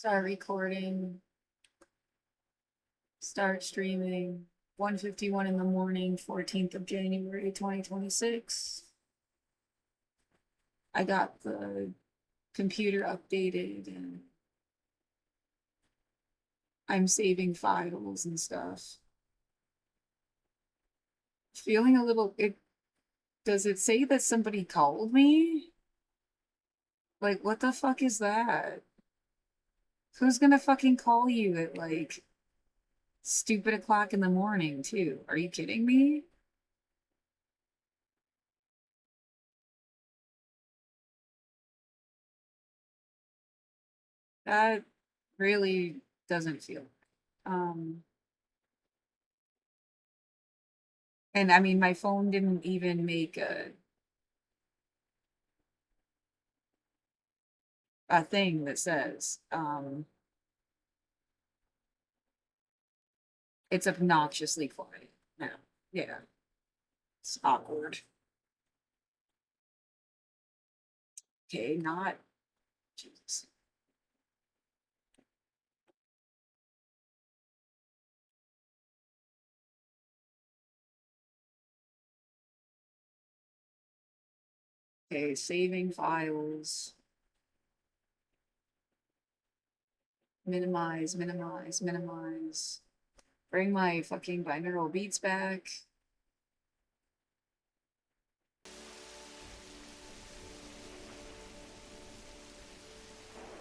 Start recording. Start streaming. 1:51 in the morning, 14th of January, 2026. I got the computer updated and I'm saving files and stuff. Feeling a little it does it say that somebody called me? Like what the fuck is that? Who's gonna fucking call you at like stupid o'clock in the morning too? Are you kidding me? That really doesn't feel. Um and I mean my phone didn't even make a thing that says it's obnoxiously quiet now. Yeah, it's awkward. Okay, not Jesus. Okay, saving files. Minimize, minimize, minimize. Bring my fucking binaural beats back.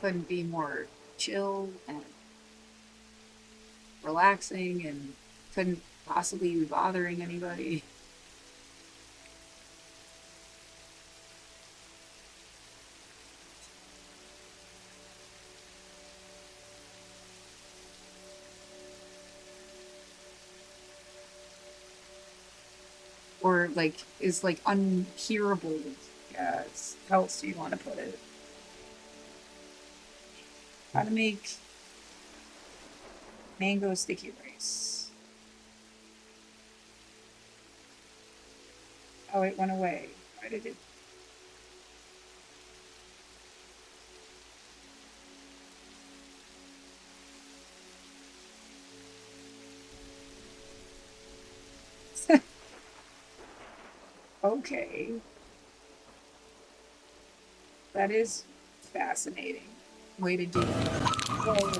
Couldn't be more chill and relaxing and couldn't possibly be bothering anybody. Or like is like unhearable. Yeah, how else do you want to put it? How to make mango sticky rice. Oh, it went away. Why did it? Okay, that is fascinating. Way to do it. Whoa.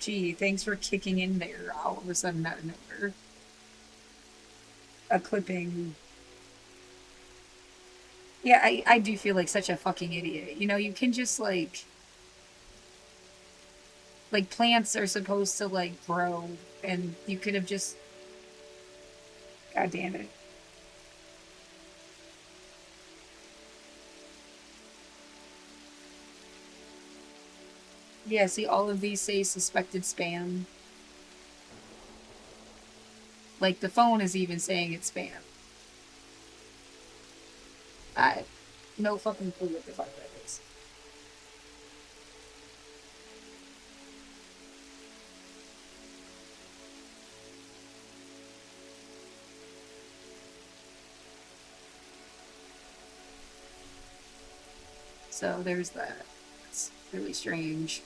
Gee, thanks for kicking in there all of a sudden out of nowhere. A clipping. Yeah, I do feel like such a fucking idiot. You know, you can just like plants are supposed to like grow and you could have just god damn it. Yeah, see all of these say suspected spam. Like the phone is even saying it's spam. I no fucking clue what the fuck that is. So there's that. It's really strange.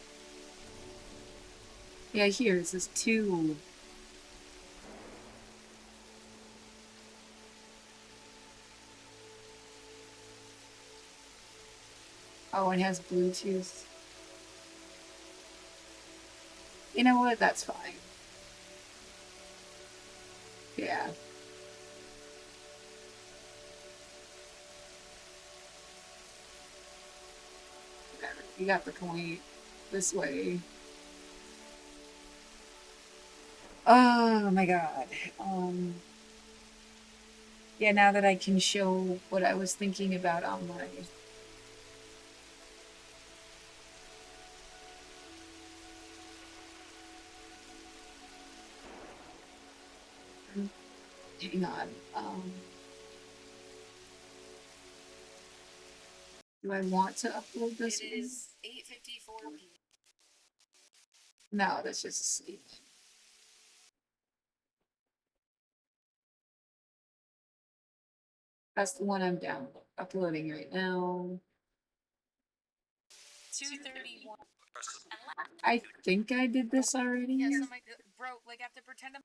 Yeah, here it says two. Oh, it has Bluetooth. You know what? That's fine. Yeah. Whatever. You got the point. This way. Oh my god. Yeah, now that I can show what I was thinking about on my hang on. Do I want to upload this? It is 8:54 p.m. No, that's just asleep. That's the one I'm down uploading right now. I think I did this already. Yeah, so my bro, like, I have to pretend I'm.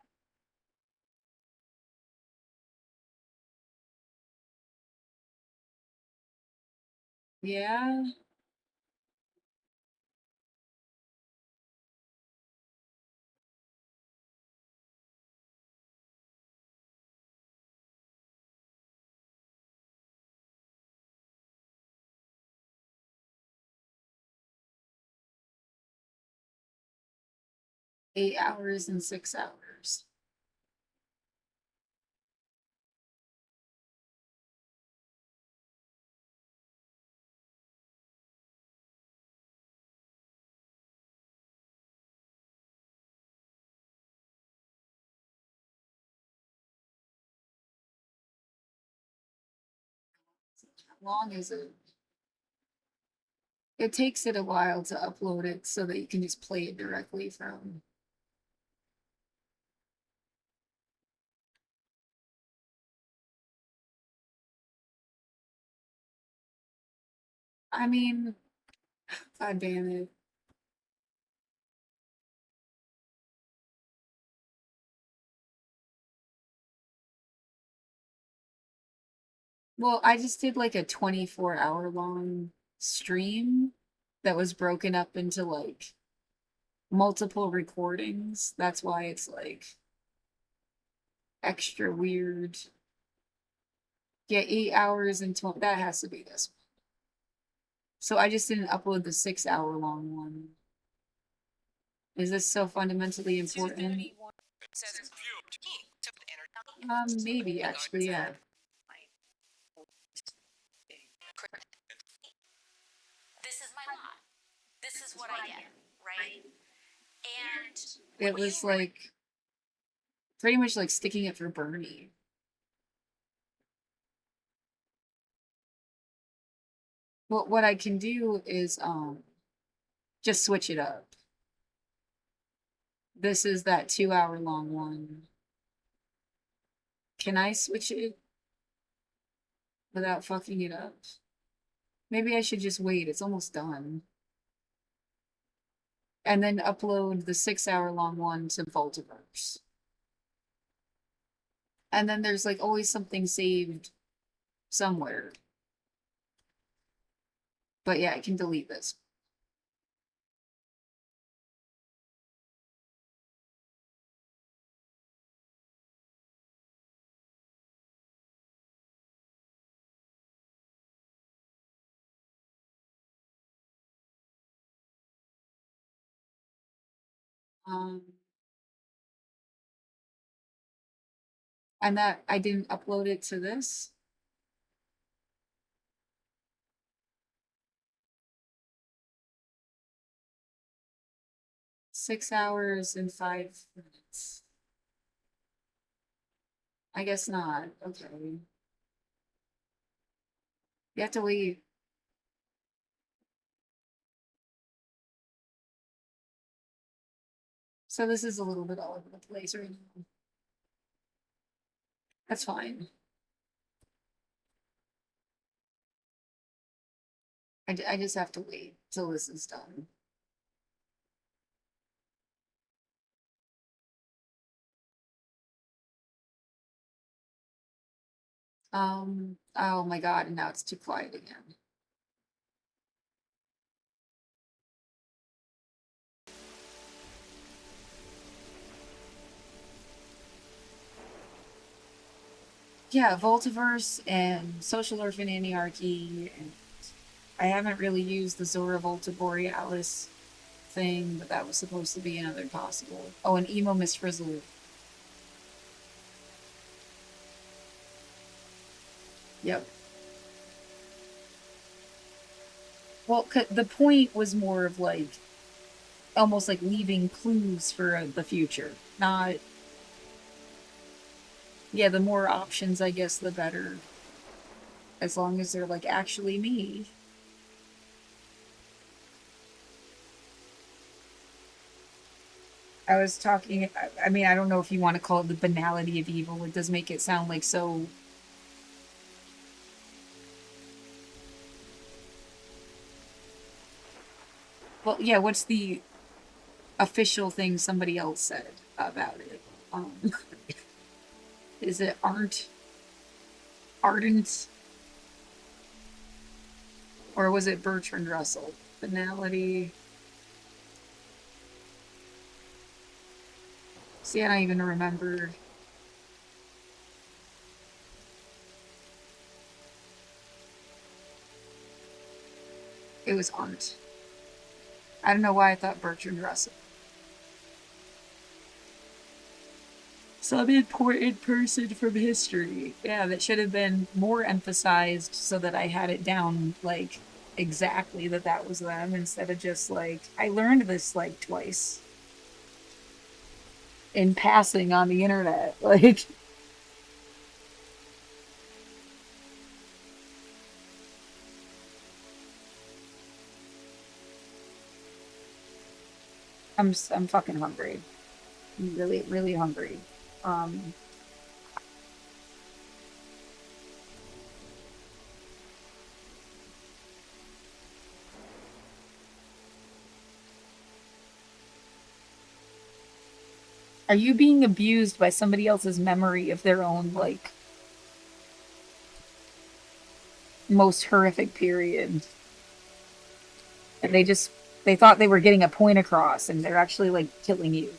Yeah. Eight hours and 6 hours. How long is it? It takes it a while to upload it so that you can just play it directly from. I mean, god damn it. Well, I just did like a 24-hour long stream that was broken up into like multiple recordings. That's why it's like extra weird. Yeah, 8 hours and 20. That has to be this one. So I just didn't upload the 6 hour long one. Is this so fundamentally important? Maybe actually, yeah. This is my lot. This is what I get, right? And It was like pretty much like sticking it for Bernie. Well, what I can do is just switch it up. This is that 2 hour long one. Can I switch it without fucking it up? Maybe I should just wait. It's almost done. And then upload the 6 hour long one to Voltiverse. And then there's like always something saved somewhere. But yeah, I can delete this. Um, and that I didn't upload it to this. Six hours and 5 minutes. I guess not. Okay. You have to wait. So this is a little bit all over the place right now. That's fine. I just have to wait till this is done. Oh my God, and now it's too quiet again. Yeah, Voltiverse and Social Orphan Anarchy, and I haven't really used the Zora Volta Borealis thing, but that was supposed to be another possible. Oh, and Emo Miss Frizzle. Yep. Well, the point was more of like almost like leaving clues for the future, not. Yeah, the more options, I guess, the better. As long as they're like actually me. I was talking. I mean, I don't know if you want to call it the banality of evil. It does make it sound like so. Well, yeah, what's the official thing somebody else said about it? Um, is it ardent, or was it Bertrand Russell? Finality. See, I don't even remember. It was art. I don't know why I thought Bertrand Russell. Some important person from history. Yeah, that should have been more emphasized so that I had it down, like, exactly that that was them instead of just, like, I learned this, like, twice in passing on the internet. Like, I'm fucking hungry. I'm really, really hungry. Um, are you being abused by somebody else's memory of their own, like, most horrific period? And they thought they were getting a point across and they're actually, like, killing you.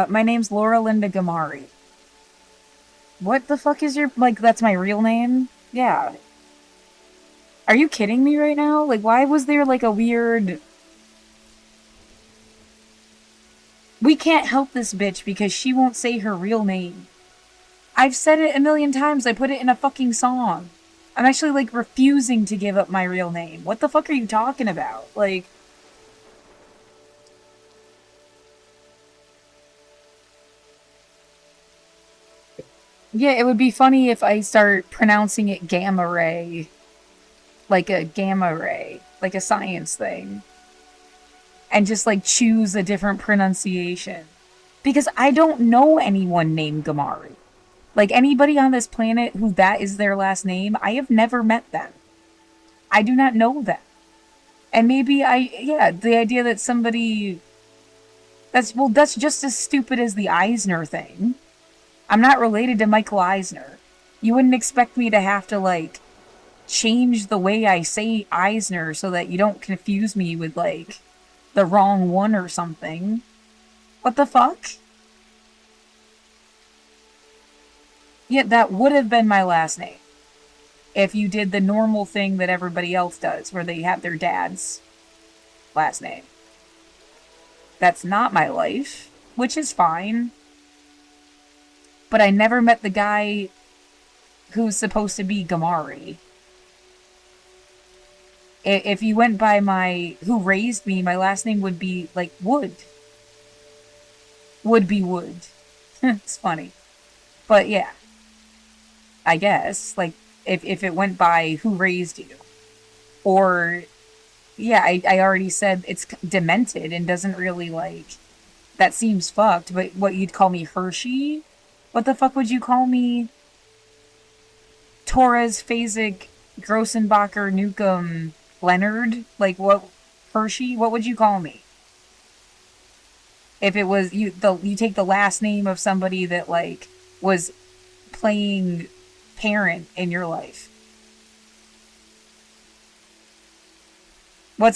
My name's Laura Linda Gamari. What the fuck is your, like, that's my real name? Yeah. Are you kidding me right now? Like, why was there, like, a weird. We can't help this bitch because she won't say her real name. I've said it a million times. I put it in a fucking song. I'm actually, like, refusing to give up my real name. What the fuck are you talking about? Like, yeah, it would be funny if I start pronouncing it gamma ray, like a gamma ray, like a science thing, and just, like, choose a different pronunciation. Because I don't know anyone named Gamari. Like, anybody on this planet who that is their last name, I have never met them. I do not know them. And maybe yeah, the idea that somebody. That's just as stupid as the Eisner thing. I'm not related to Michael Eisner. You wouldn't expect me to have to, like, change the way I say Eisner so that you don't confuse me with, like, the wrong one or something. What the fuck? Yeah, that would have been my last name if you did the normal thing that everybody else does, where they have their dad's last name. That's not my life, which is fine. But I never met the guy who's supposed to be Gamari. If you went by my who raised me, my last name would be, like, Wood. Would be Wood. It's funny. But yeah, I guess. Like, if it went by who raised you. Or, yeah, I already said it's demented and doesn't really, like. That seems fucked, but what, you'd call me Hershey? What the fuck would you call me? Torres, Phasic, Grossenbacher, Newcomb, Leonard? Like, what? Hershey? What would you call me? If it was you take the last name of somebody that, like, was playing parent in your life. What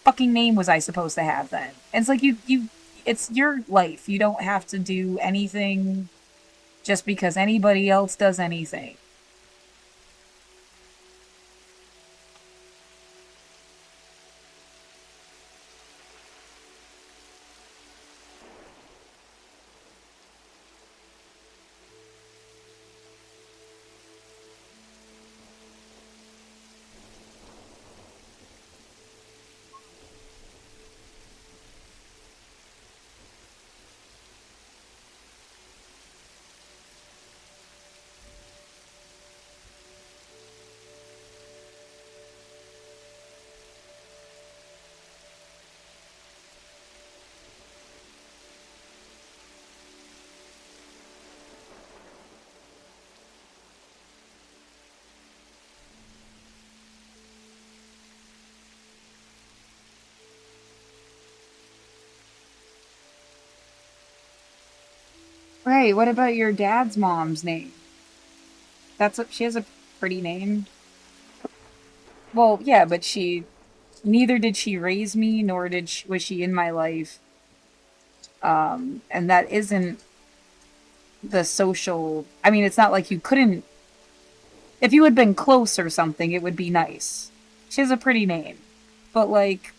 fucking name was I supposed to have then? And it's like it's your life. You don't have to do anything just because anybody else does anything. Right, what about your dad's mom's name? That's what she has a pretty name. Well, yeah, but she neither did she raise me nor was she in my life. And that isn't the social. I mean, it's not like you couldn't. If you had been close or something, it would be nice. She has a pretty name, but like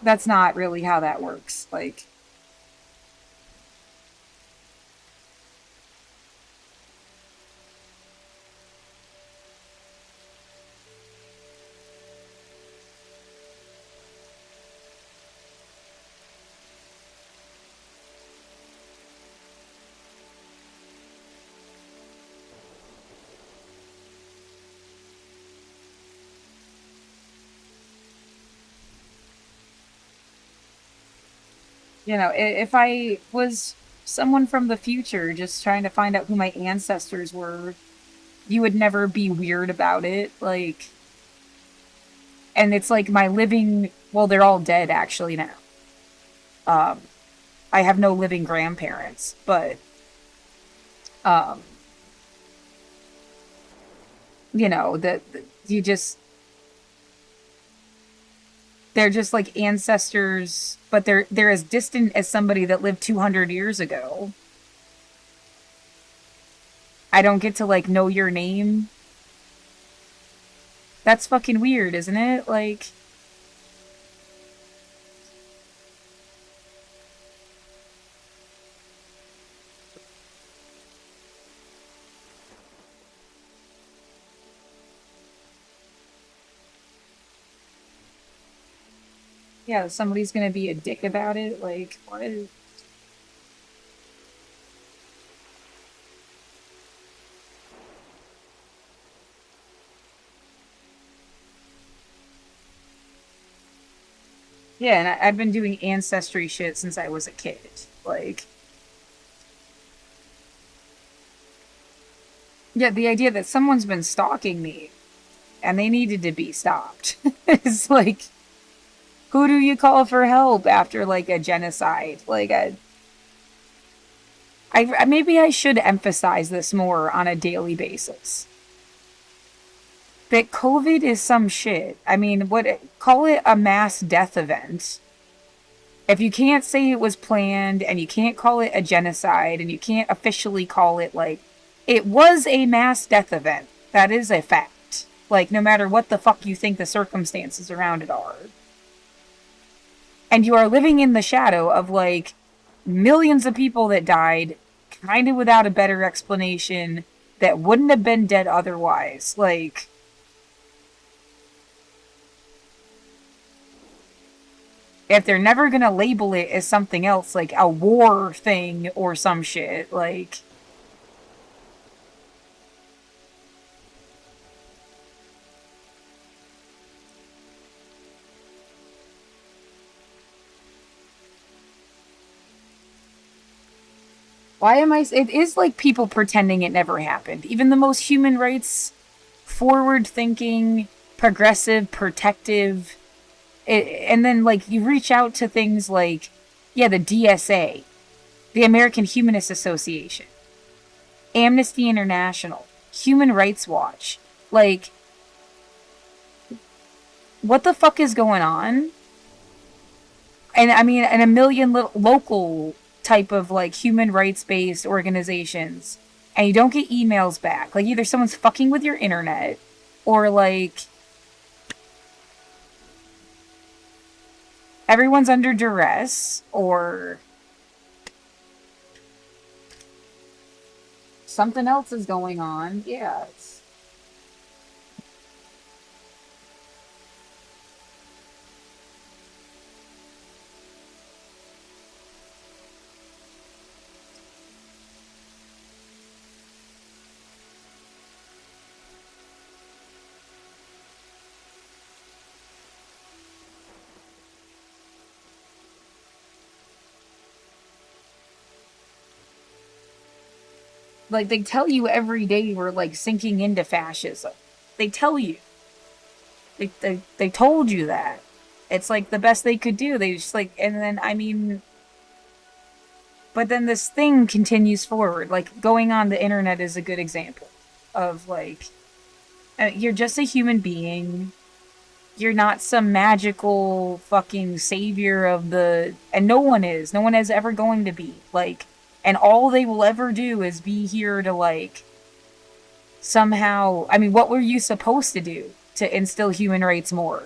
that's not really how that works. Like, if I was someone from the future just trying to find out who my ancestors were, you would never be weird about it. Like, and it's like my living. Well, they're all dead actually now. Um, I have no living grandparents, but um, that you just they're just like ancestors, but they're as distant as somebody that lived 200 years ago. I don't get to like know your name. That's fucking weird, isn't it? Like, yeah, somebody's gonna be a dick about it. Like, what? Yeah, and I've been doing ancestry shit since I was a kid. Like, yeah, the idea that someone's been stalking me and they needed to be stopped is like, who do you call for help after like a genocide? Like, maybe I should emphasize this more on a daily basis. That COVID is some shit. I mean, call it a mass death event. If you can't say it was planned and you can't call it a genocide and you can't officially call it like it was a mass death event, that is a fact. Like, no matter what the fuck you think the circumstances around it are. And you are living in the shadow of like millions of people that died kind of without a better explanation that wouldn't have been dead otherwise. Like, if they're never gonna label it as something else, like a war thing or some shit, like, why am I? It is like people pretending it never happened. Even the most human rights, forward thinking, progressive, protective, and then like you reach out to things like, yeah, the DSA, the American Humanist Association, Amnesty International, Human Rights Watch. Like, what the fuck is going on? And I mean, and a million little local type of like human rights based organizations, and you don't get emails back. Like, either someone's fucking with your internet, or like everyone's under duress, or something else is going on. Yeah, it's like they tell you every day we're like sinking into fascism. They tell you. They told you that. It's like the best they could do. They just like, and then I mean, But then this thing continues forward. Like, going on the internet is a good example of, like, you're just a human being. You're not some magical fucking savior of the. And no one is. No one is ever going to be. Like, and all they will ever do is be here to, like, somehow. I mean, what were you supposed to do to instill human rights more?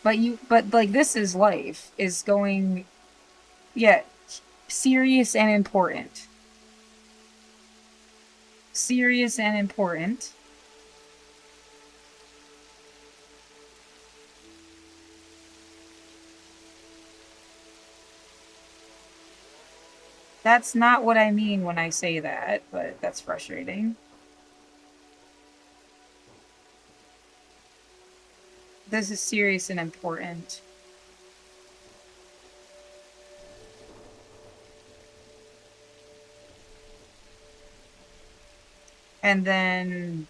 But like, this is life, is going. Yeah, serious and important. Serious and important. That's not what I mean when I say that, but that's frustrating. This is serious and important. And then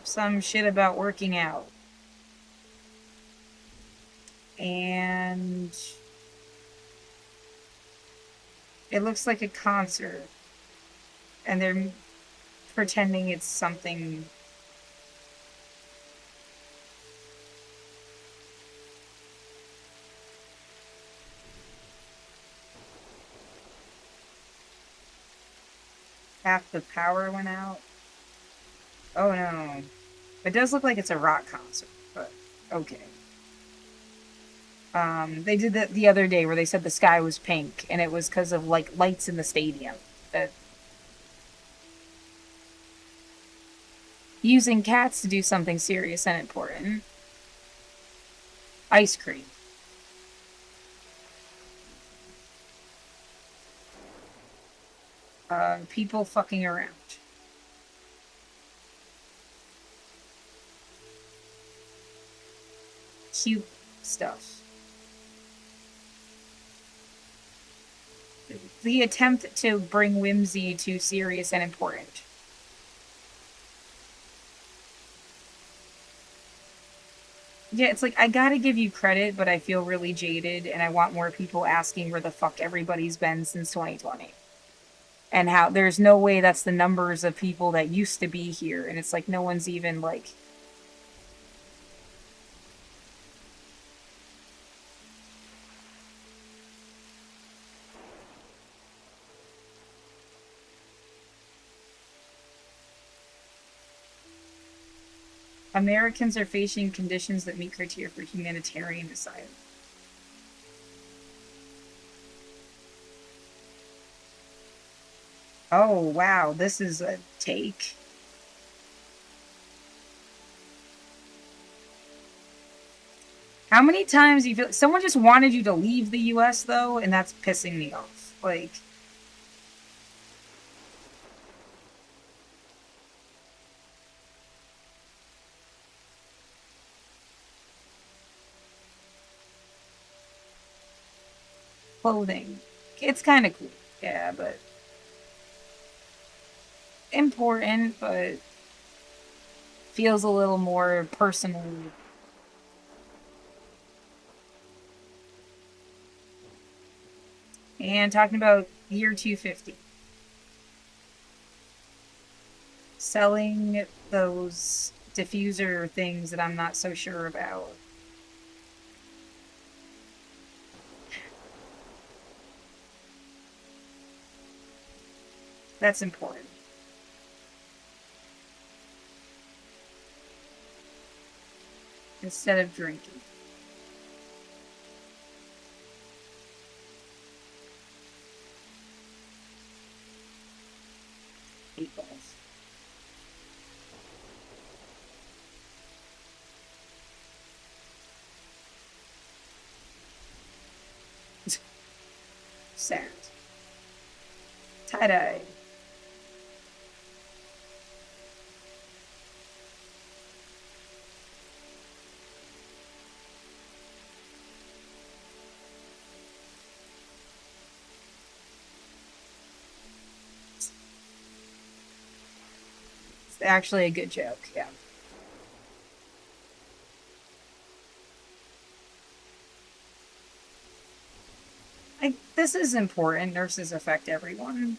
some shit about working out. And it looks like a concert. And they're pretending it's something. Half the power went out. Oh no. It does look like it's a rock concert, but okay. They did that the other day where they said the sky was pink, and it was because of, like, lights in the stadium. That using cats to do something serious and important. Ice cream. People fucking around. Cute stuff. The attempt to bring whimsy to serious and important. Yeah, it's like, I gotta give you credit, but I feel really jaded, and I want more people asking where the fuck everybody's been since 2020. And how there's no way that's the numbers of people that used to be here, and it's like no one's even, like. Americans are facing conditions that meet criteria for humanitarian asylum. Oh, wow, this is a take. How many times do you feel someone just wanted you to leave the US, though, and that's pissing me off? Like, clothing. It's kind of cool. Yeah, but important, but feels a little more personal. And talking about year 250. Selling those diffuser things that I'm not so sure about. That's important. Instead of drinking. Eight balls. Sad. Tie-dye. It's actually a good joke, yeah. Like, this is important. Nurses affect everyone.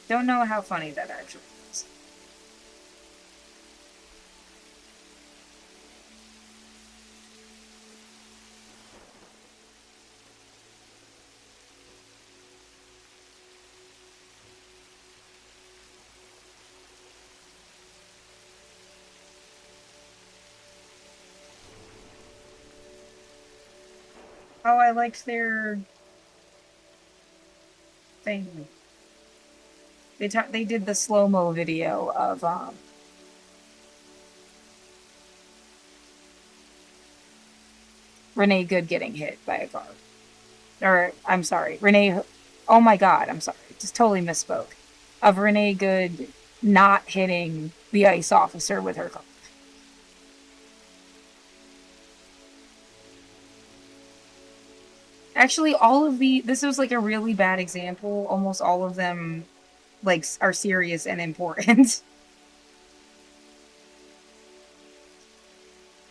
Don't know how funny that actually is. Oh, I liked their thing. They did the slow mo video of Renee Good getting hit by a car. Or I'm sorry, Renee. Oh my God, I'm sorry, just totally misspoke. Of Renee Good not hitting the ICE officer with her car. Actually, all of this was like a really bad example. Almost all of them like are serious and important.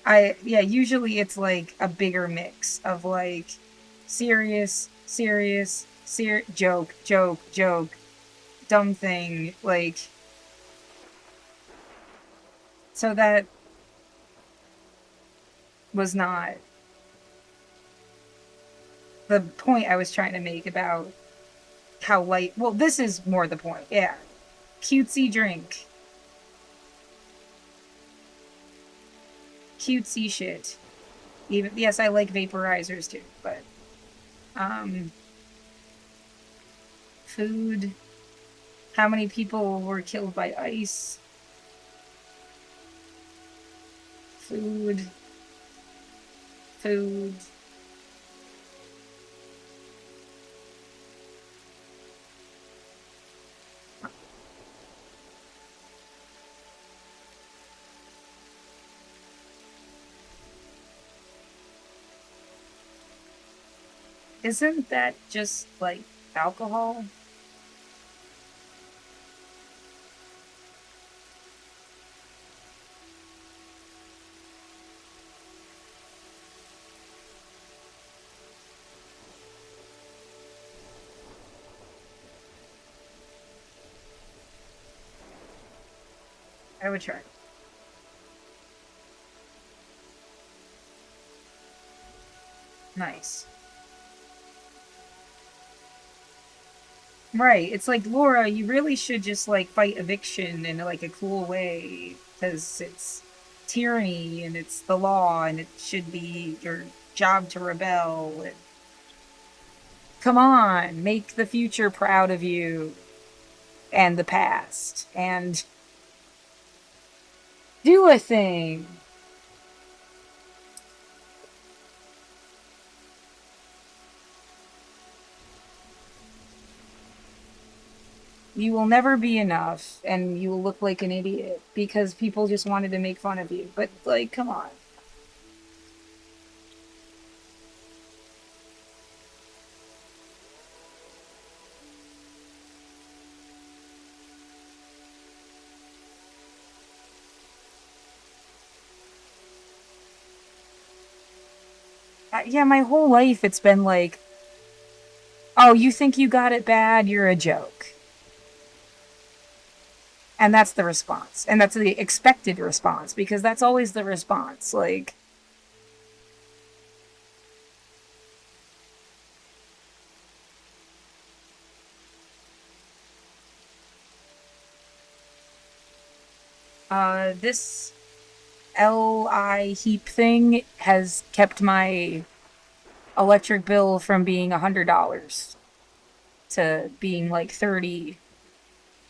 Yeah, usually it's like a bigger mix of like joke, joke, joke, dumb thing, like so that was not the point I was trying to make about how light. Well, this is more the point. Yeah. Cutesy drink. Cutesy shit. Even yes, I like vaporizers too, but um food. How many people were killed by ice? Food. Food. Isn't that just like alcohol? I would try. Nice. Right. It's like, Laura, you really should just like fight eviction in like a cool way because it's tyranny and it's the law and it should be your job to rebel. Come on, make the future proud of you and the past and do a thing. You will never be enough and you will look like an idiot because people just wanted to make fun of you. But, like, come on. Yeah, my whole life it's been like, oh, you think you got it bad? You're a joke. And that's the response. And that's the expected response because that's always the response. Like, this LI heap thing has kept my electric bill from being $100 to being like 30,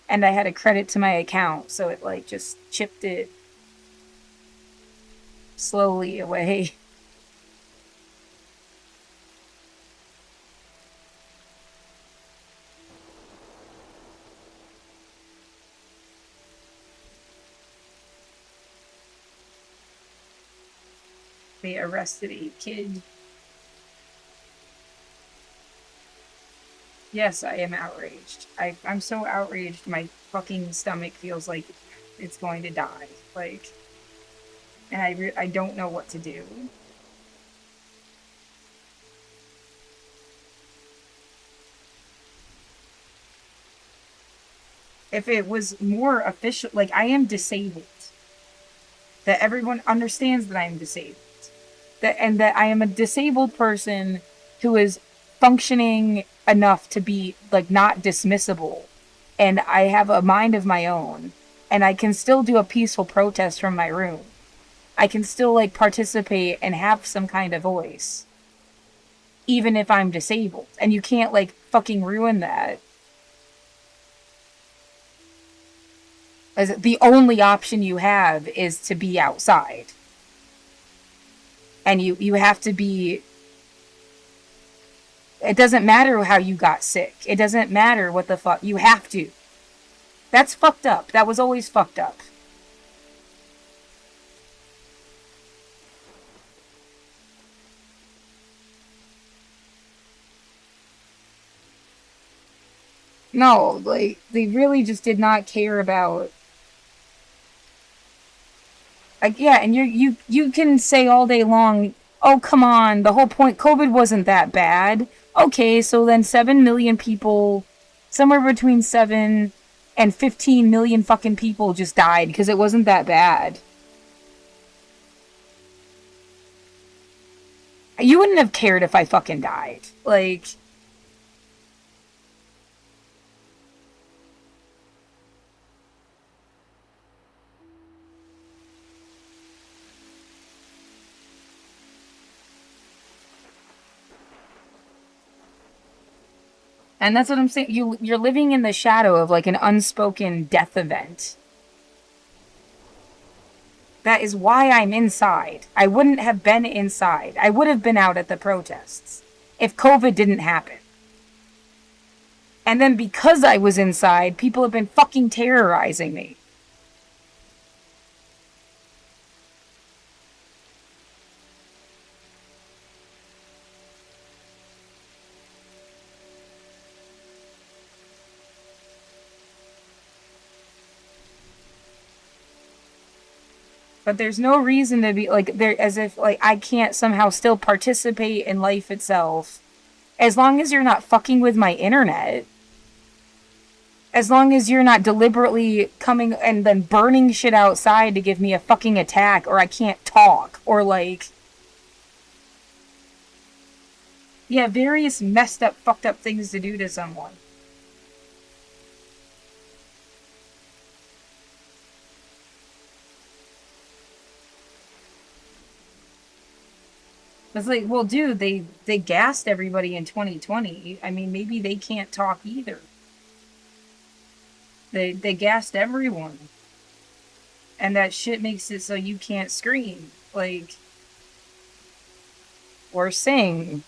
and I had a credit to my account, so it like just chipped it slowly away. They arrested a kid. Yes, I am outraged. I'm so outraged. My fucking stomach feels like it's going to die. Like, and I don't know what to do. If it was more official, like I am disabled, that everyone understands that I am disabled, that and that I am a disabled person who is functioning enough to be like not dismissible, and I have a mind of my own, and I can still do a peaceful protest from my room. I can still like participate and have some kind of voice, even if I'm disabled. And you can't like fucking ruin that. As the only option you have is to be outside. And you have to be, it doesn't matter how you got sick. It doesn't matter what the fuck, you have to. That's fucked up. That was always fucked up. No, like they really just did not care about. Like yeah, and you can say all day long, "Oh, come on, the whole point COVID wasn't that bad." Okay, so then 7 million people, somewhere between 7 and 15 million fucking people just died because it wasn't that bad. You wouldn't have cared if I fucking died. Like and that's what I'm saying. You're living in the shadow of like an unspoken death event. That is why I'm inside. I wouldn't have been inside. I would have been out at the protests if COVID didn't happen. And then because I was inside, people have been fucking terrorizing me. But there's no reason to be like there as if like I can't somehow still participate in life itself. As long as you're not fucking with my internet. As long as you're not deliberately coming and then burning shit outside to give me a fucking attack or I can't talk or like yeah, various messed up fucked up things to do to someone. It's like, well, dude, they gassed everybody in 2020. I mean, maybe they can't talk either. They gassed everyone, and that shit makes it so you can't scream like or sing.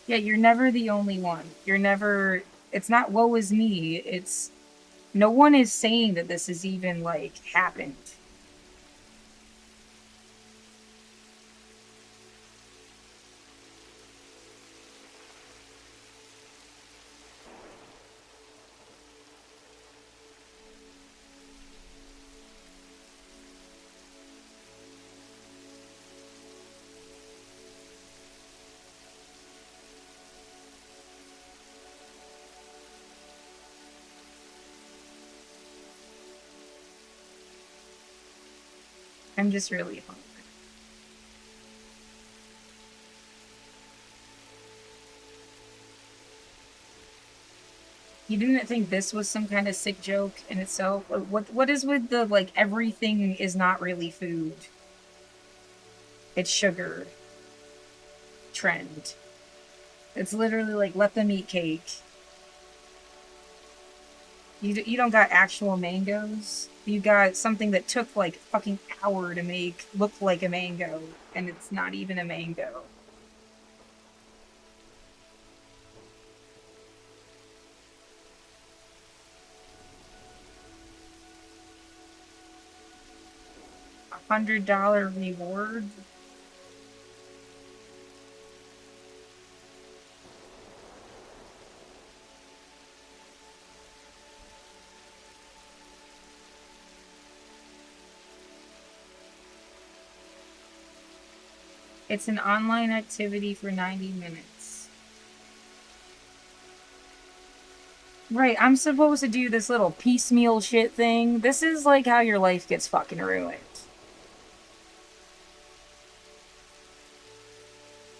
Yeah, you're never the only one. You're never. It's not woe is me. It's no one is saying that this has even like happened. I'm just really hungry. You didn't think this was some kind of sick joke in itself? What is with the like everything is not really food? It's sugar trend. It's literally like let them eat cake. You don't got actual mangoes. You got something that took like fucking hour to make look like a mango, and it's not even a mango. $100 reward. It's an online activity for 90 minutes. Right, I'm supposed to do this little piecemeal shit thing. This is like how your life gets fucking ruined.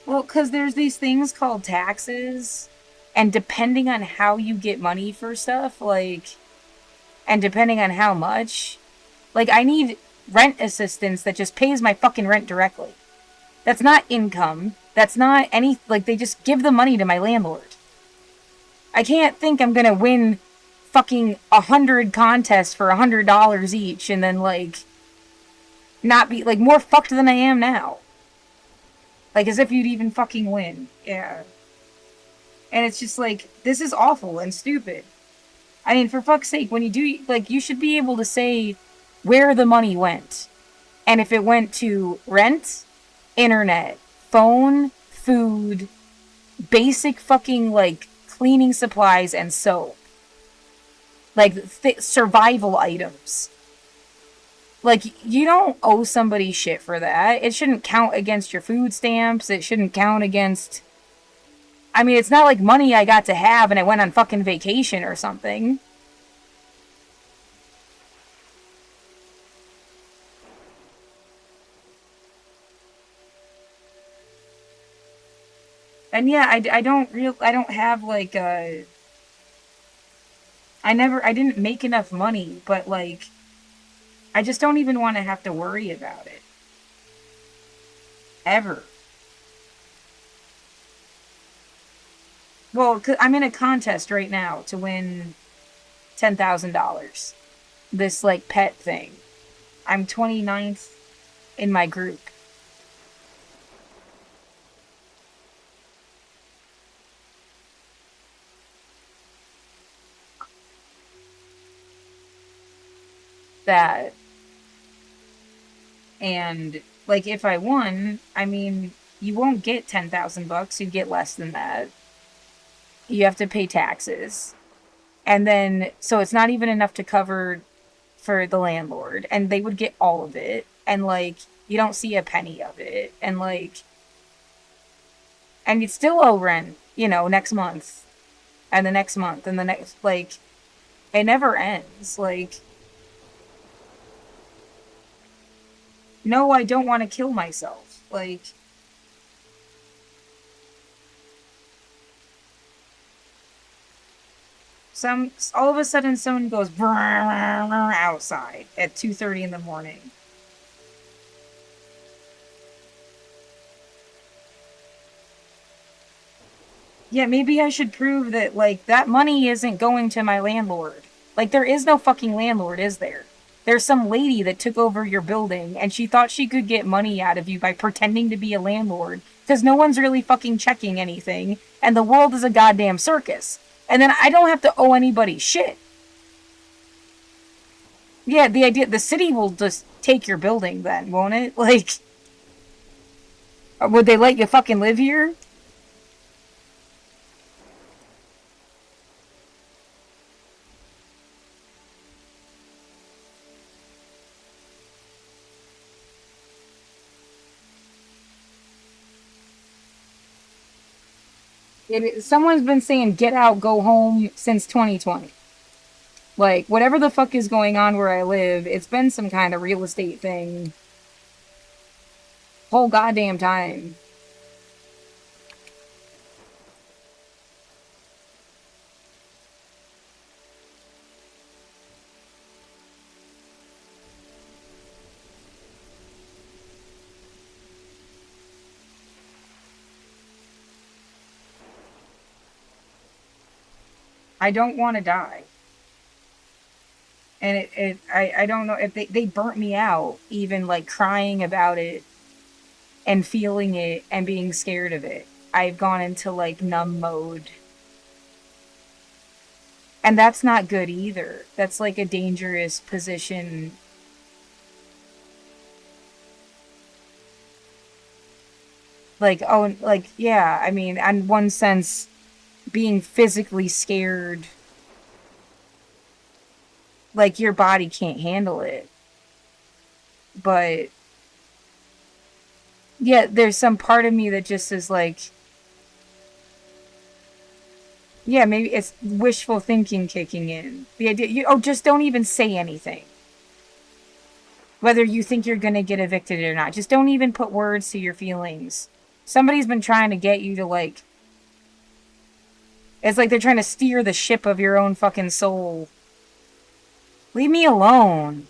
Well, because there's these things called taxes, and depending on how you get money for stuff, like, and depending on how much, like, I need rent assistance that just pays my fucking rent directly. That's not income. That's not any, like, they just give the money to my landlord. I can't think I'm gonna win fucking 100 contests for $100 each and then, like, not be, like, more fucked than I am now. Like, as if you'd even fucking win. Yeah. And it's just like, this is awful and stupid. I mean, for fuck's sake, when you do, like, you should be able to say where the money went. And if it went to rent, internet, phone, food, basic fucking, like, cleaning supplies and soap. Like, survival items. Like, you don't owe somebody shit for that. It shouldn't count against your food stamps. It shouldn't count against. I mean, it's not like money I got to have and I went on fucking vacation or something. And yeah, I don't have like I didn't make enough money, but like, I just don't even want to have to worry about it. Ever. Well, I'm in a contest right now to win $10,000. This like pet thing. I'm 29th in my group. That, and like, if I won, I mean, you won't get $10,000. You get less than that. You have to pay taxes. And then, so it's not even enough to cover for the landlord. And they would get all of it. And like, you don't see a penny of it. And like, and you'd still owe rent, next month. And the next month. And the next, like, it never ends. Like, no, I don't want to kill myself. Like, all of a sudden someone goes outside at 2:30 in the morning. Yeah, maybe I should prove that, like, that money isn't going to my landlord. Like, there is no fucking landlord, is there? There's some lady that took over your building and she thought she could get money out of you by pretending to be a landlord because no one's really fucking checking anything and the world is a goddamn circus. And then I don't have to owe anybody shit. Yeah, the city will just take your building then, won't it? Like, would they let you fucking live here? Someone's been saying get out, go home since 2020. Like, whatever the fuck is going on where I live, it's been some kind of real estate thing. Whole goddamn time. I don't want to die. And I don't know if they burnt me out, even like crying about it and feeling it and being scared of it. I've gone into like numb mode. And that's not good either. That's like a dangerous position. Like, oh, like, yeah, I mean, in one sense, being physically scared, like, your body can't handle it. But, yeah, there's some part of me that just is like, yeah, maybe it's wishful thinking kicking in. The idea, just don't even say anything. Whether you think you're going to get evicted or not. Just don't even put words to your feelings. Somebody's been trying to get you to, like, it's like they're trying to steer the ship of your own fucking soul. Leave me alone.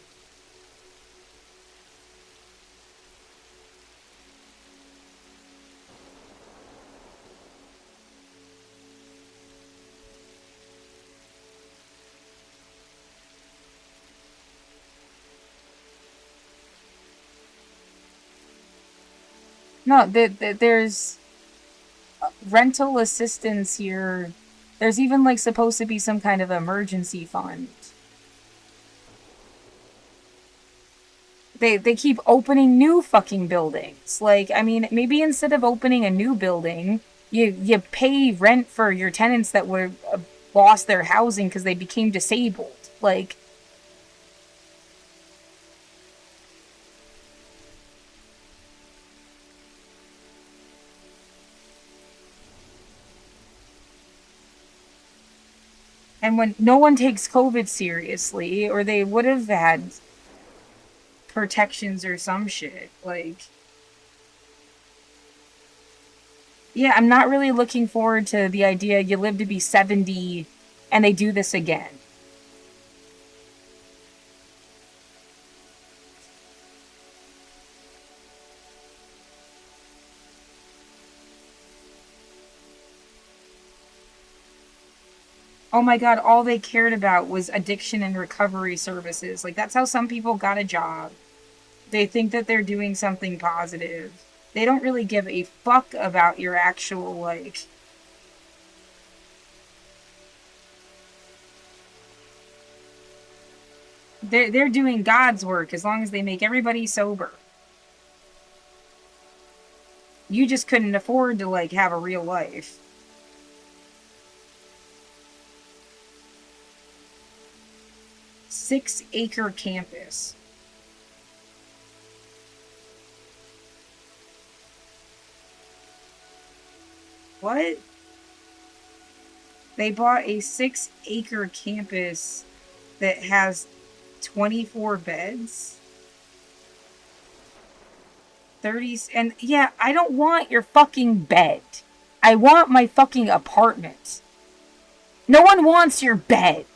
No, there's rental assistance here. There's even like supposed to be some kind of emergency fund. They keep opening new fucking buildings. Like, I mean, maybe instead of opening a new building, you pay rent for your tenants that were lost their housing because they became disabled. Like, and when no one takes COVID seriously, or they would have had protections or some shit. Like, yeah, I'm not really looking forward to the idea you live to be 70 and they do this again. Oh my god, all they cared about was addiction and recovery services. Like, that's how some people got a job. They think that they're doing something positive. They don't really give a fuck about your actual, like. They're doing God's work as long as they make everybody sober. You just couldn't afford to, like, have a real life. 6-acre campus. What? They bought a 6-acre campus that has 24 beds. 30, and yeah, I don't want your fucking bed. I want my fucking apartment. No one wants your bed.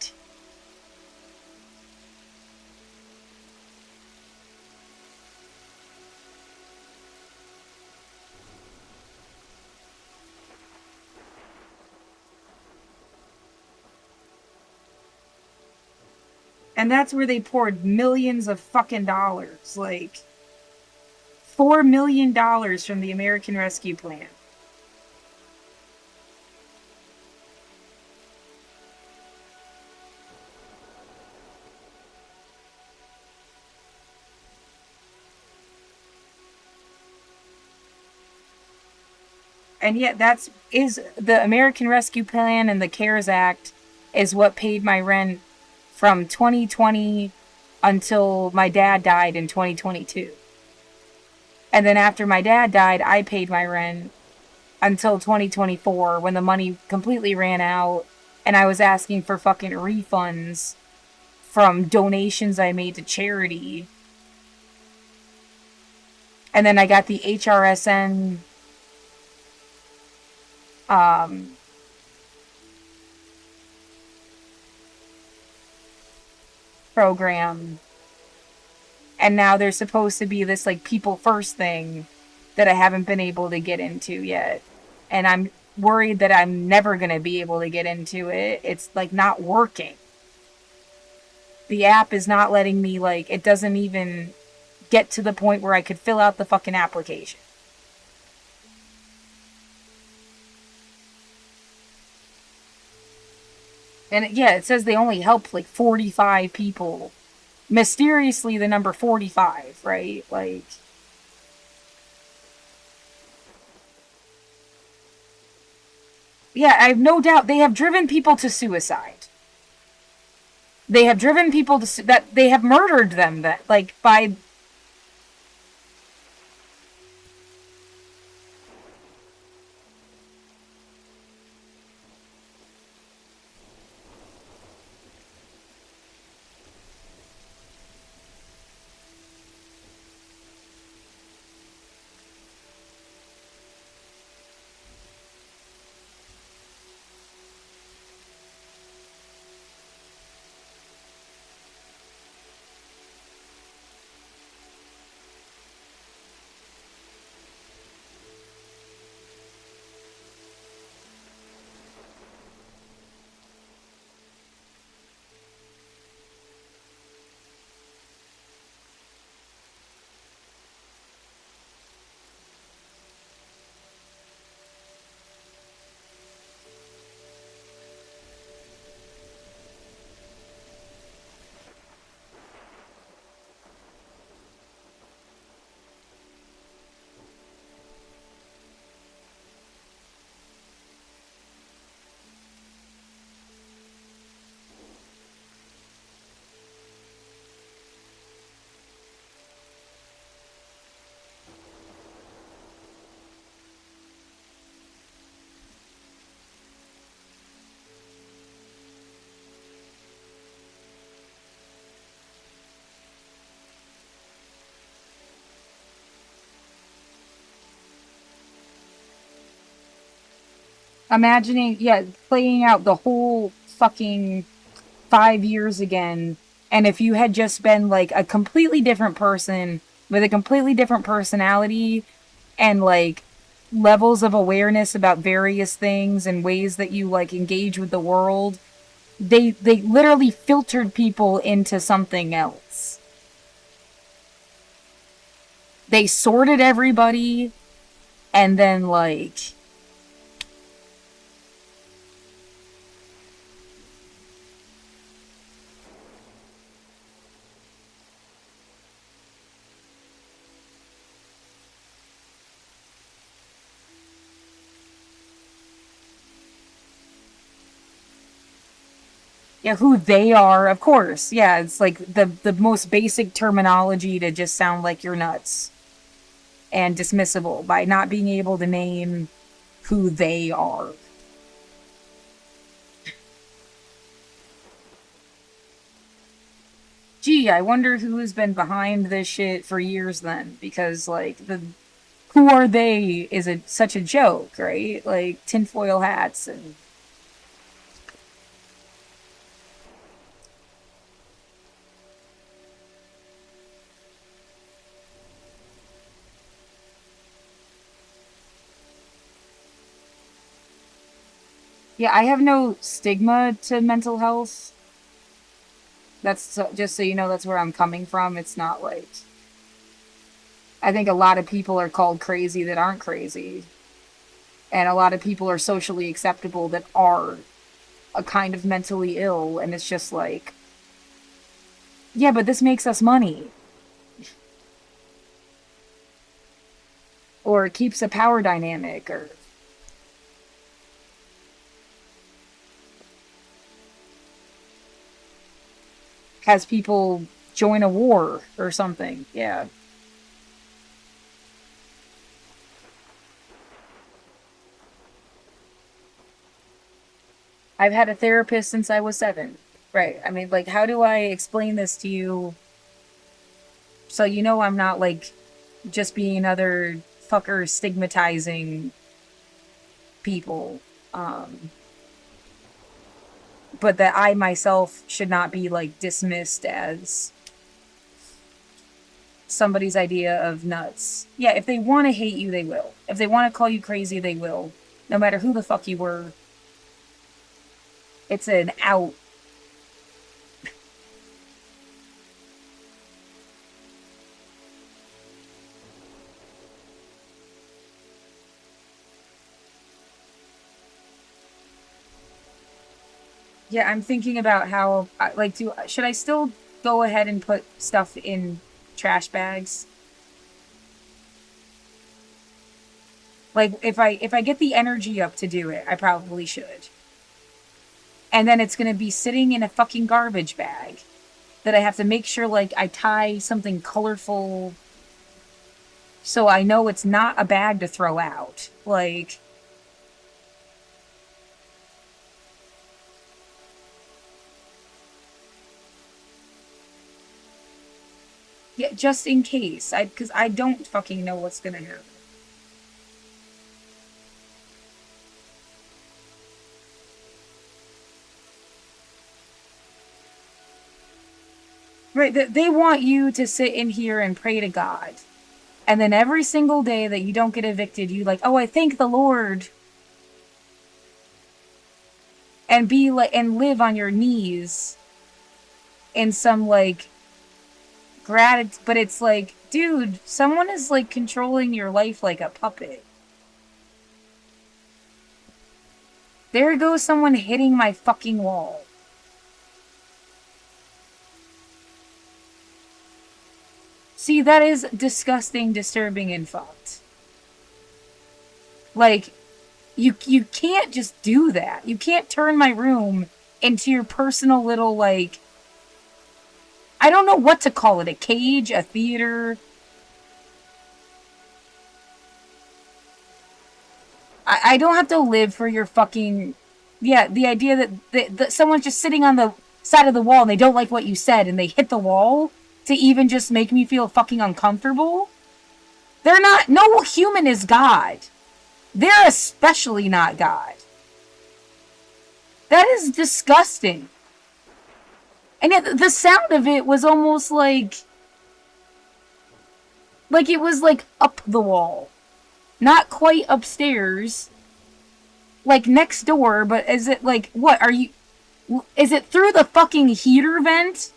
And that's where they poured millions of fucking dollars. Like, $4 million from the American Rescue Plan. And yet that's is the American Rescue Plan and the CARES Act is what paid my rent from 2020 until my dad died in 2022. And then after my dad died, I paid my rent until 2024 when the money completely ran out and I was asking for fucking refunds from donations I made to charity. And then I got the HRSN um, program. And now there's supposed to be this like people first thing that I haven't been able to get into yet. And I'm worried that I'm never going to be able to get into it. It's like not working. The app is not letting me, like, it doesn't even get to the point where I could fill out the fucking application. And yeah, it says they only helped like 45 people. Mysteriously, the number 45, right? Like, Yeah, I have no doubt they have driven people to suicide. They have driven people to that they have murdered them that like by imagining, yeah, playing out the whole fucking 5 years again. And if you had just been like a completely different person with a completely different personality and like levels of awareness about various things and ways that you like engage with the world, they literally filtered people into something else. They sorted everybody and then like yeah, who they are, of course. Yeah, it's like the most basic terminology to just sound like you're nuts and dismissible by not being able to name who they are. Gee, I wonder who has been behind this shit for years then, because like the who are they is such a joke, right? Like tinfoil hats and yeah, I have no stigma to mental health. Just so you know, that's where I'm coming from. It's not like I think a lot of people are called crazy that aren't crazy, and a lot of people are socially acceptable that are a kind of mentally ill, and it's just like, yeah, but this makes us money, or it keeps a power dynamic, or has people join a war or something. Yeah. I've had a therapist since I was 7. Right. I mean, like, how do I explain this to you so you know I'm not like just being another fucker stigmatizing people, um, but that I myself should not be like dismissed as somebody's idea of nuts. Yeah, if they want to hate you, they will. If they want to call you crazy, they will. No matter who the fuck you were, it's an out. Yeah, I'm thinking about how like do should I still go ahead and put stuff in trash bags? Like if I get the energy up to do it, I probably should. And then it's gonna be sitting in a fucking garbage bag that I have to make sure like I tie something colorful so I know it's not a bag to throw out. Like, yeah, just in case. Because I don't fucking know what's gonna happen. Right, they want you to sit in here and pray to God. And then every single day that you don't get evicted, you like, oh, I thank the Lord. And be like, and live on your knees in some like gratitude. But it's like, dude, someone is like controlling your life like a puppet. There goes someone hitting my fucking wall. See, that is disgusting, disturbing, and fucked. Like, you can't just do that. You can't turn my room into your personal little, like, I don't know what to call it, a cage, a theater. I don't have to live for your fucking, yeah, the idea that someone's just sitting on the side of the wall and they don't like what you said and they hit the wall to even just make me feel fucking uncomfortable. They're not, no human is God. They're especially not God. That is disgusting. And yet the sound of it was almost like it was like up the wall. Not quite upstairs. Like next door, but is it like, what are you, is it through the fucking heater vent?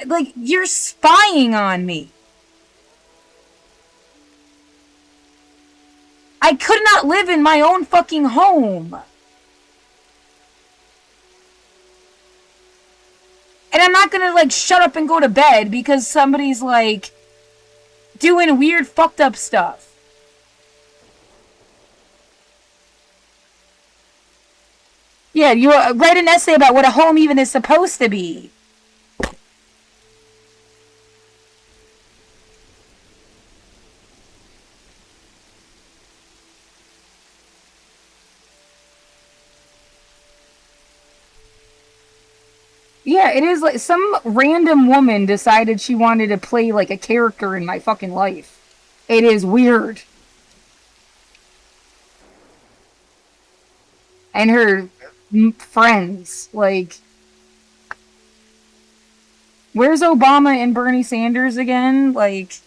Like, you're spying on me. I could not live in my own fucking home. And I'm not gonna, like, shut up and go to bed because somebody's, like, doing weird fucked up stuff. Yeah, you write an essay about what a home even is supposed to be. Yeah, it is like some random woman decided she wanted to play like a character in my fucking life. It is weird. And her friends, like, where's Obama and Bernie Sanders again? Like,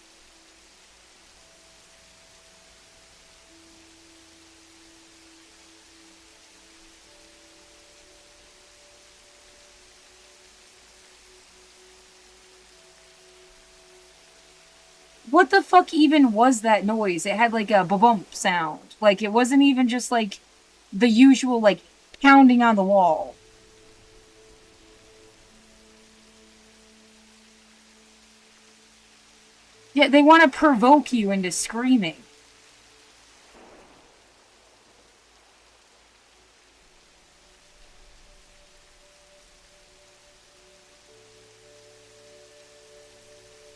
what the fuck even was that noise? It had like a bump sound. Like, it wasn't even just like the usual, like, pounding on the wall. Yeah, they want to provoke you into screaming.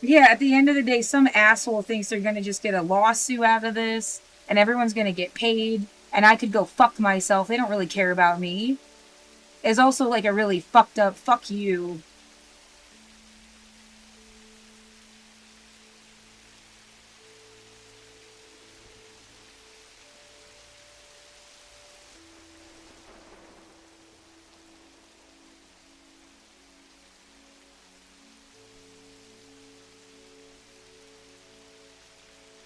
Yeah, at the end of the day, some asshole thinks they're gonna just get a lawsuit out of this, and everyone's gonna get paid, and I could go fuck myself. They don't really care about me. It's also like a really fucked up fuck you.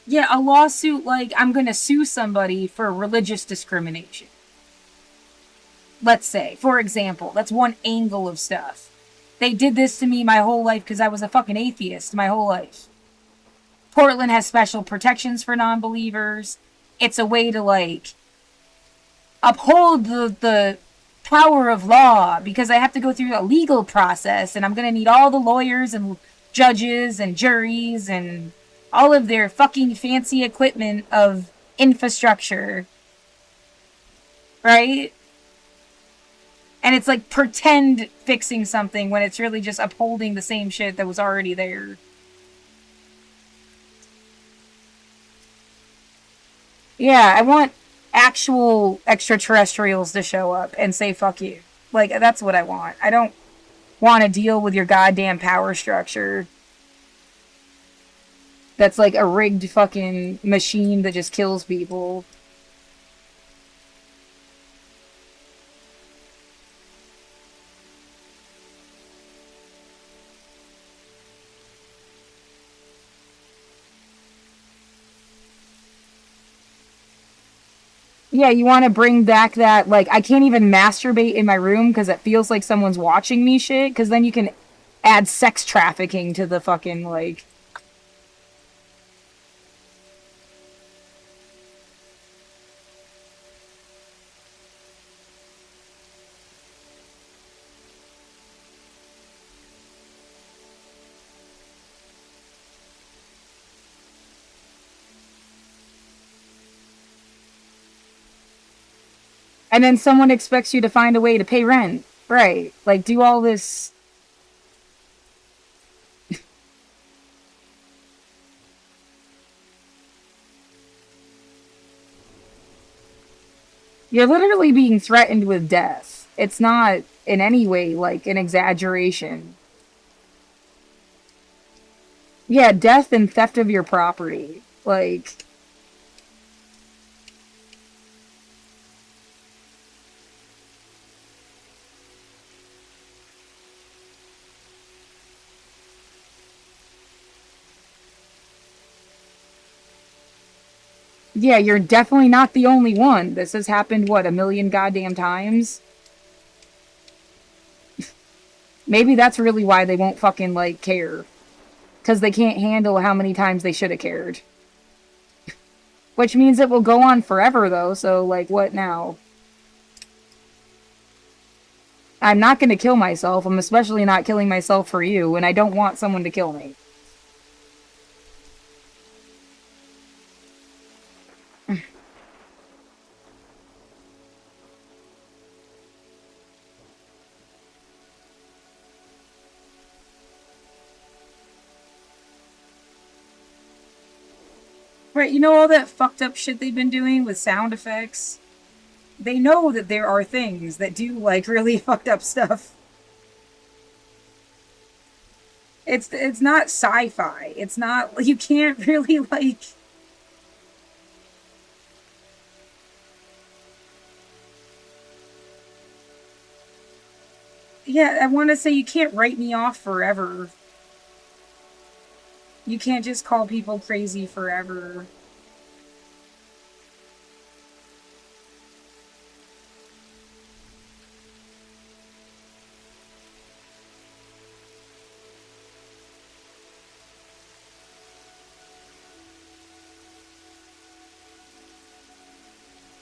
Yeah, a lawsuit like I'm gonna sue somebody for religious discrimination. Let's say, for example, that's one angle of stuff. They did this to me my whole life because I was a fucking atheist my whole life. Portland has special protections for non-believers. It's a way to, like, uphold the power of law because I have to go through a legal process and I'm going to need all the lawyers and judges and juries and all of their fucking fancy equipment of infrastructure, right? And it's like pretend fixing something when it's really just upholding the same shit that was already there. Yeah, I want actual extraterrestrials to show up and say fuck you. Like, that's what I want. I don't want to deal with your goddamn power structure that's like a rigged fucking machine that just kills people. Yeah, you want to bring back that, like, I can't even masturbate in my room because it feels like someone's watching me shit, because then you can add sex trafficking to the fucking, like. And then someone expects you to find a way to pay rent. Right. Like, do all this. You're literally being threatened with death. It's not in any way like an exaggeration. Yeah, death and theft of your property. Like, yeah, you're definitely not the only one. This has happened, what, a million goddamn times? Maybe that's really why they won't fucking, like, care. Because they can't handle how many times they should have cared. Which means it will go on forever, though, so, like, what now? I'm not gonna kill myself. I'm especially not killing myself for you, and I don't want someone to kill me. Right, you know all that fucked up shit they've been doing with sound effects? They know that there are things that do, like, really fucked up stuff. It's not sci-fi. It's not, you can't really, like. Yeah, I want to say you can't write me off forever. You can't just call people crazy forever.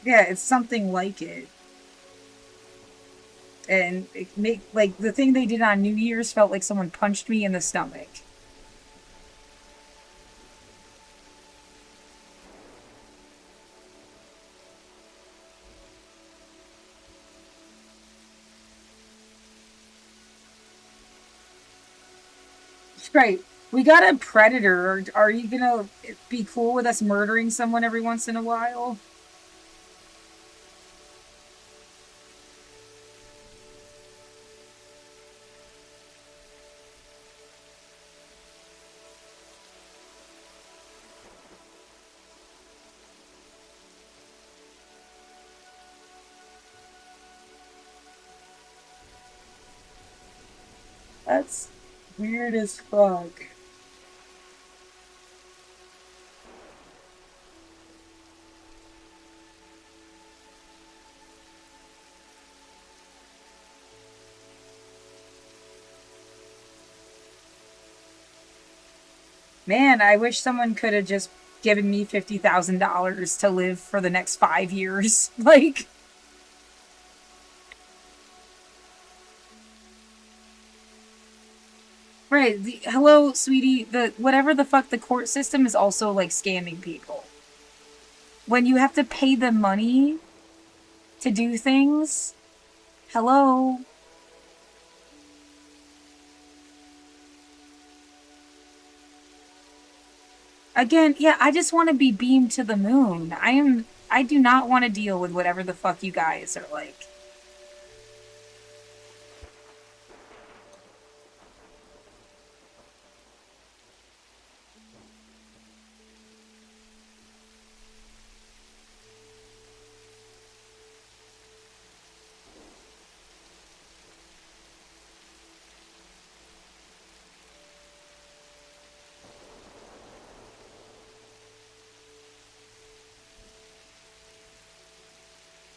Yeah, it's something like it. And it make, like, the thing they did on New Year's felt like someone punched me in the stomach. Right. We got a predator. Are you gonna be cool with us murdering someone every once in a while? That's weird as fuck. Man, I wish someone could have just given me $50,000 to live for the next 5 years. Like, Right. Hello, sweetie. The whatever the fuck the court system is also like scamming people. When you have to pay them money to do things, hello. Again, yeah, I just want to be beamed to the moon. I do not want to deal with whatever the fuck you guys are like.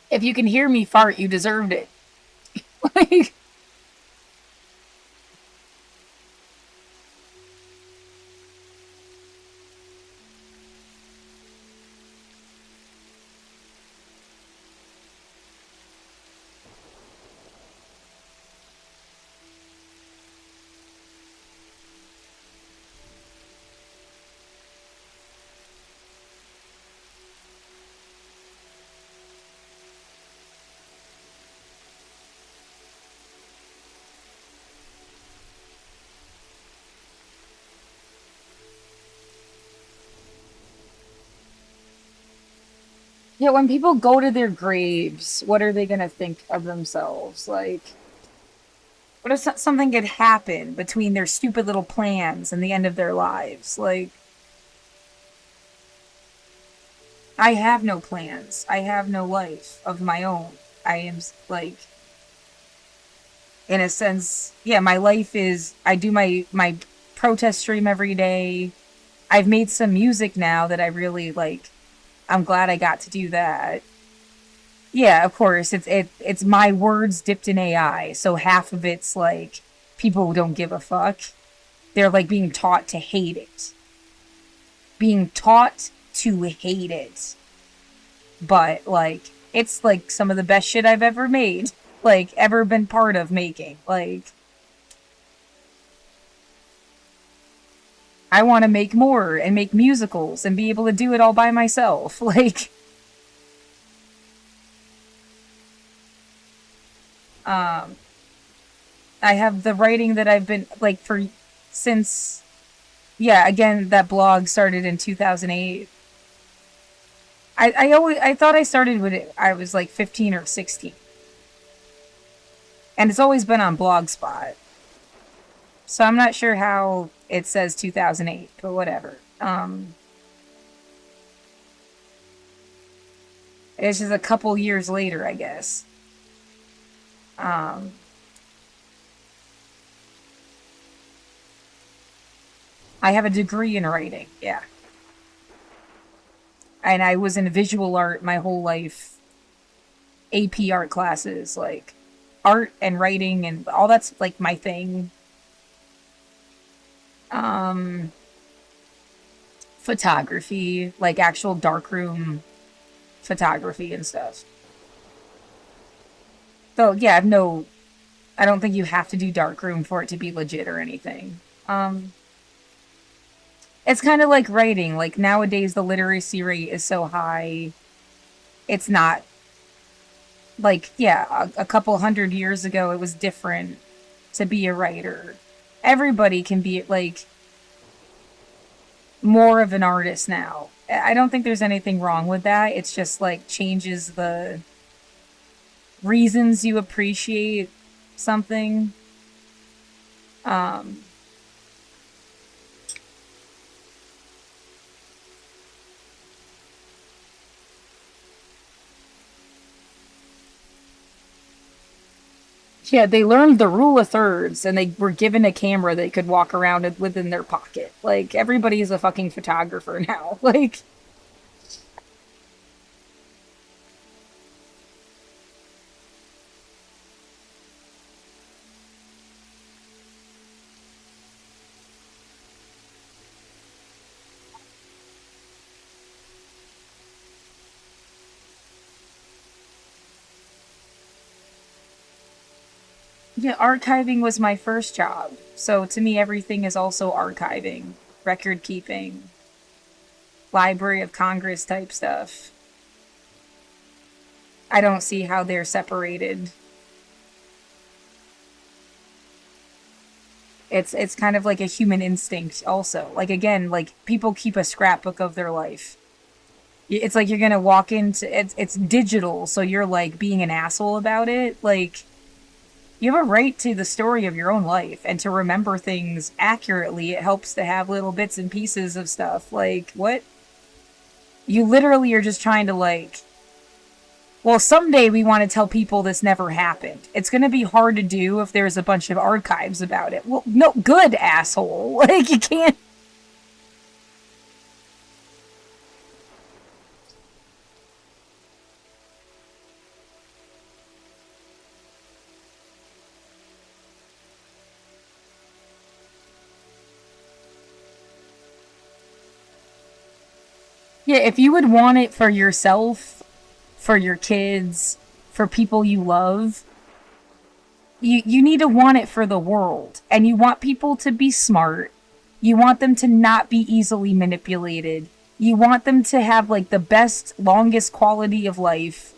If you can hear me fart, you deserved it. Like, yeah, when people go to their graves, what are they gonna think of themselves? Like, what if something could happen between their stupid little plans and the end of their lives? Like, I have no plans. I have no life of my own. I am like, in a sense, yeah, my life is I do my protest stream every day. I've made some music now that I really like. I'm glad I got to do that. Yeah, of course. It's my words dipped in AI, so half of it's like people don't give a fuck. They're like being taught to hate it. Being taught to hate it. But like it's like some of the best shit I've ever made. Like ever been part of making. Like I want to make more and make musicals and be able to do it all by myself. Like um I have the writing that I've been like for since yeah, again that blog started in 2008. I thought I started when I was like 15 or 16. And it's always been on Blogspot. So I'm not sure how it says 2008, but whatever. It's just a couple years later, I guess. Um, I have a degree in writing, yeah. And I was in visual art my whole life. AP art classes, like art and writing and all that's like my thing. Um, Photography, like actual darkroom photography and stuff. So yeah, I don't think you have to do darkroom for it to be legit or anything. It's kind of like writing. Like nowadays, the literacy rate is so high. It's not like yeah, a couple hundred years ago, it was different to be a writer. Everybody can be like more of an artist now. I don't think there's anything wrong with that. It's just like changes the reasons you appreciate something. Um, yeah, they learned the rule of thirds and they were given a camera they could walk around within their pocket. Like, everybody's a fucking photographer now. Like, Yeah, archiving was my first job. So to me, everything is also archiving, record keeping, Library of Congress type stuff. I don't see how they're separated. It's kind of like a human instinct also. Like again, like people keep a scrapbook of their life. It's like you're gonna walk into it's digital, so you're like being an asshole about it. Like you have a right to the story of your own life and to remember things accurately. It helps to have little bits and pieces of stuff. Like what? You literally are just trying to like well, someday we want to tell people this never happened. It's going to be hard to do if there's a bunch of archives about it. Well, no, good asshole. Like, you can't. Yeah, if you would want it for yourself, for your kids, for people you love, you need to want it for the world. And you want people to be smart. You want them to not be easily manipulated. You want them to have, like, the best, longest quality of life.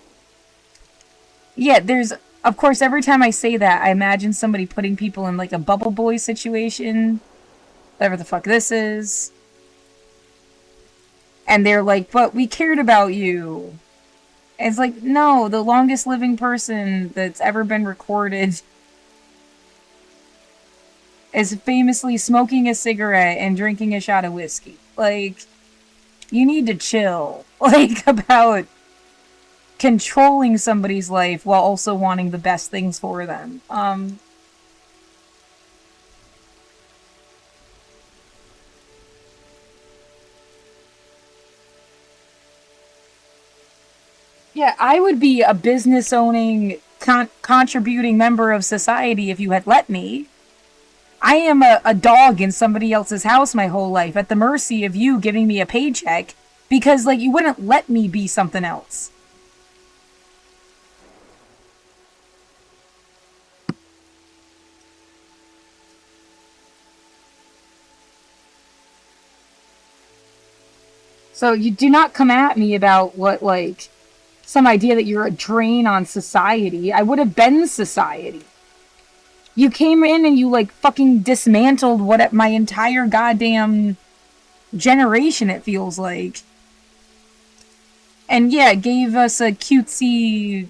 Yeah, there's of course every time I say that, I imagine somebody putting people in like a bubble boy situation, whatever the fuck this is. And they're like, "But we cared about you." And it's like, "No, the longest living person that's ever been recorded is famously smoking a cigarette and drinking a shot of whiskey." Like, you need to chill. Like about controlling somebody's life while also wanting the best things for them. Yeah, I would be a business owning, contributing member of society if you had let me. I am a dog in somebody else's house my whole life at the mercy of you giving me a paycheck because, like, you wouldn't let me be something else. So you do not come at me about what, like, some idea that you're a drain on society. I would have been society. You came in and you, like, fucking dismantled what my entire goddamn generation, it feels like. And yeah, gave us a cutesy,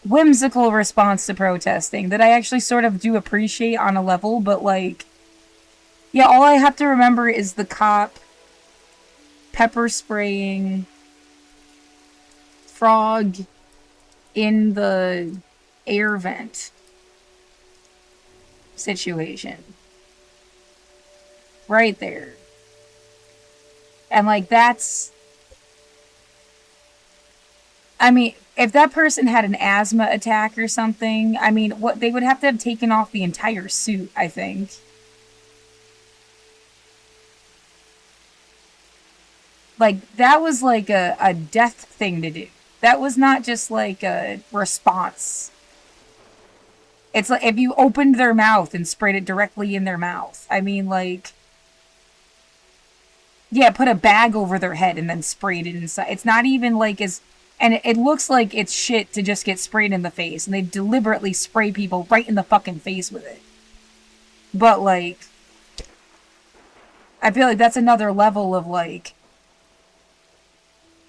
whimsical response to protesting that I actually sort of do appreciate on a level, but like, yeah, all I have to remember is the cop pepper spraying frog in the air vent situation. Right there. And like, that's. I mean, if that person had an asthma attack or something, I mean, what they would have to have taken off the entire suit, I think. Like, that was like a death thing to do. That was not just like a response. It's like if you opened their mouth and sprayed it directly in their mouth. I mean, like, yeah, put a bag over their head and then sprayed it inside. It's not even like as. And it looks like it's shit to just get sprayed in the face. And they deliberately spray people right in the fucking face with it. But, like, I feel like that's another level of, like,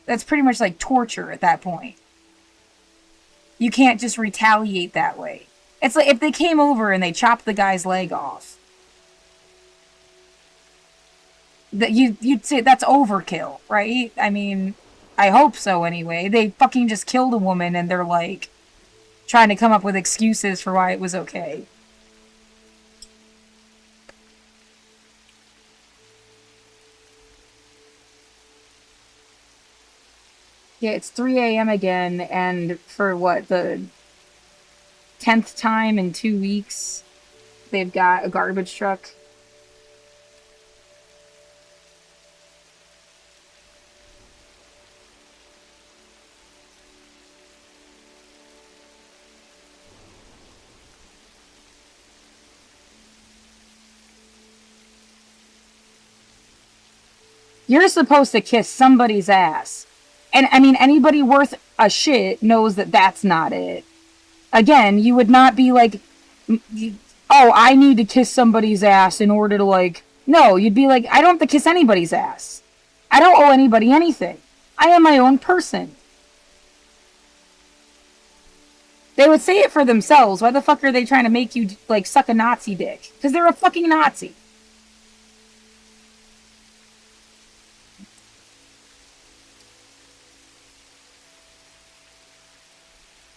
that's pretty much like torture at that point. You can't just retaliate that way. It's like if they came over and they chopped the guy's leg off. That you'd say that's overkill, right? I mean, I hope so anyway. They fucking just killed a woman and they're like trying to come up with excuses for why it was okay. Yeah, it's 3 a.m. again, and for what, the 10th time in 2 weeks, they've got a garbage truck. You're supposed to kiss somebody's ass. And I mean, anybody worth a shit knows that that's not it. Again, you would not be like, oh, I need to kiss somebody's ass in order to like. No, you'd be like, I don't have to kiss anybody's ass. I don't owe anybody anything. I am my own person. They would say it for themselves. Why the fuck are they trying to make you like suck a Nazi dick? Because they're a fucking Nazi.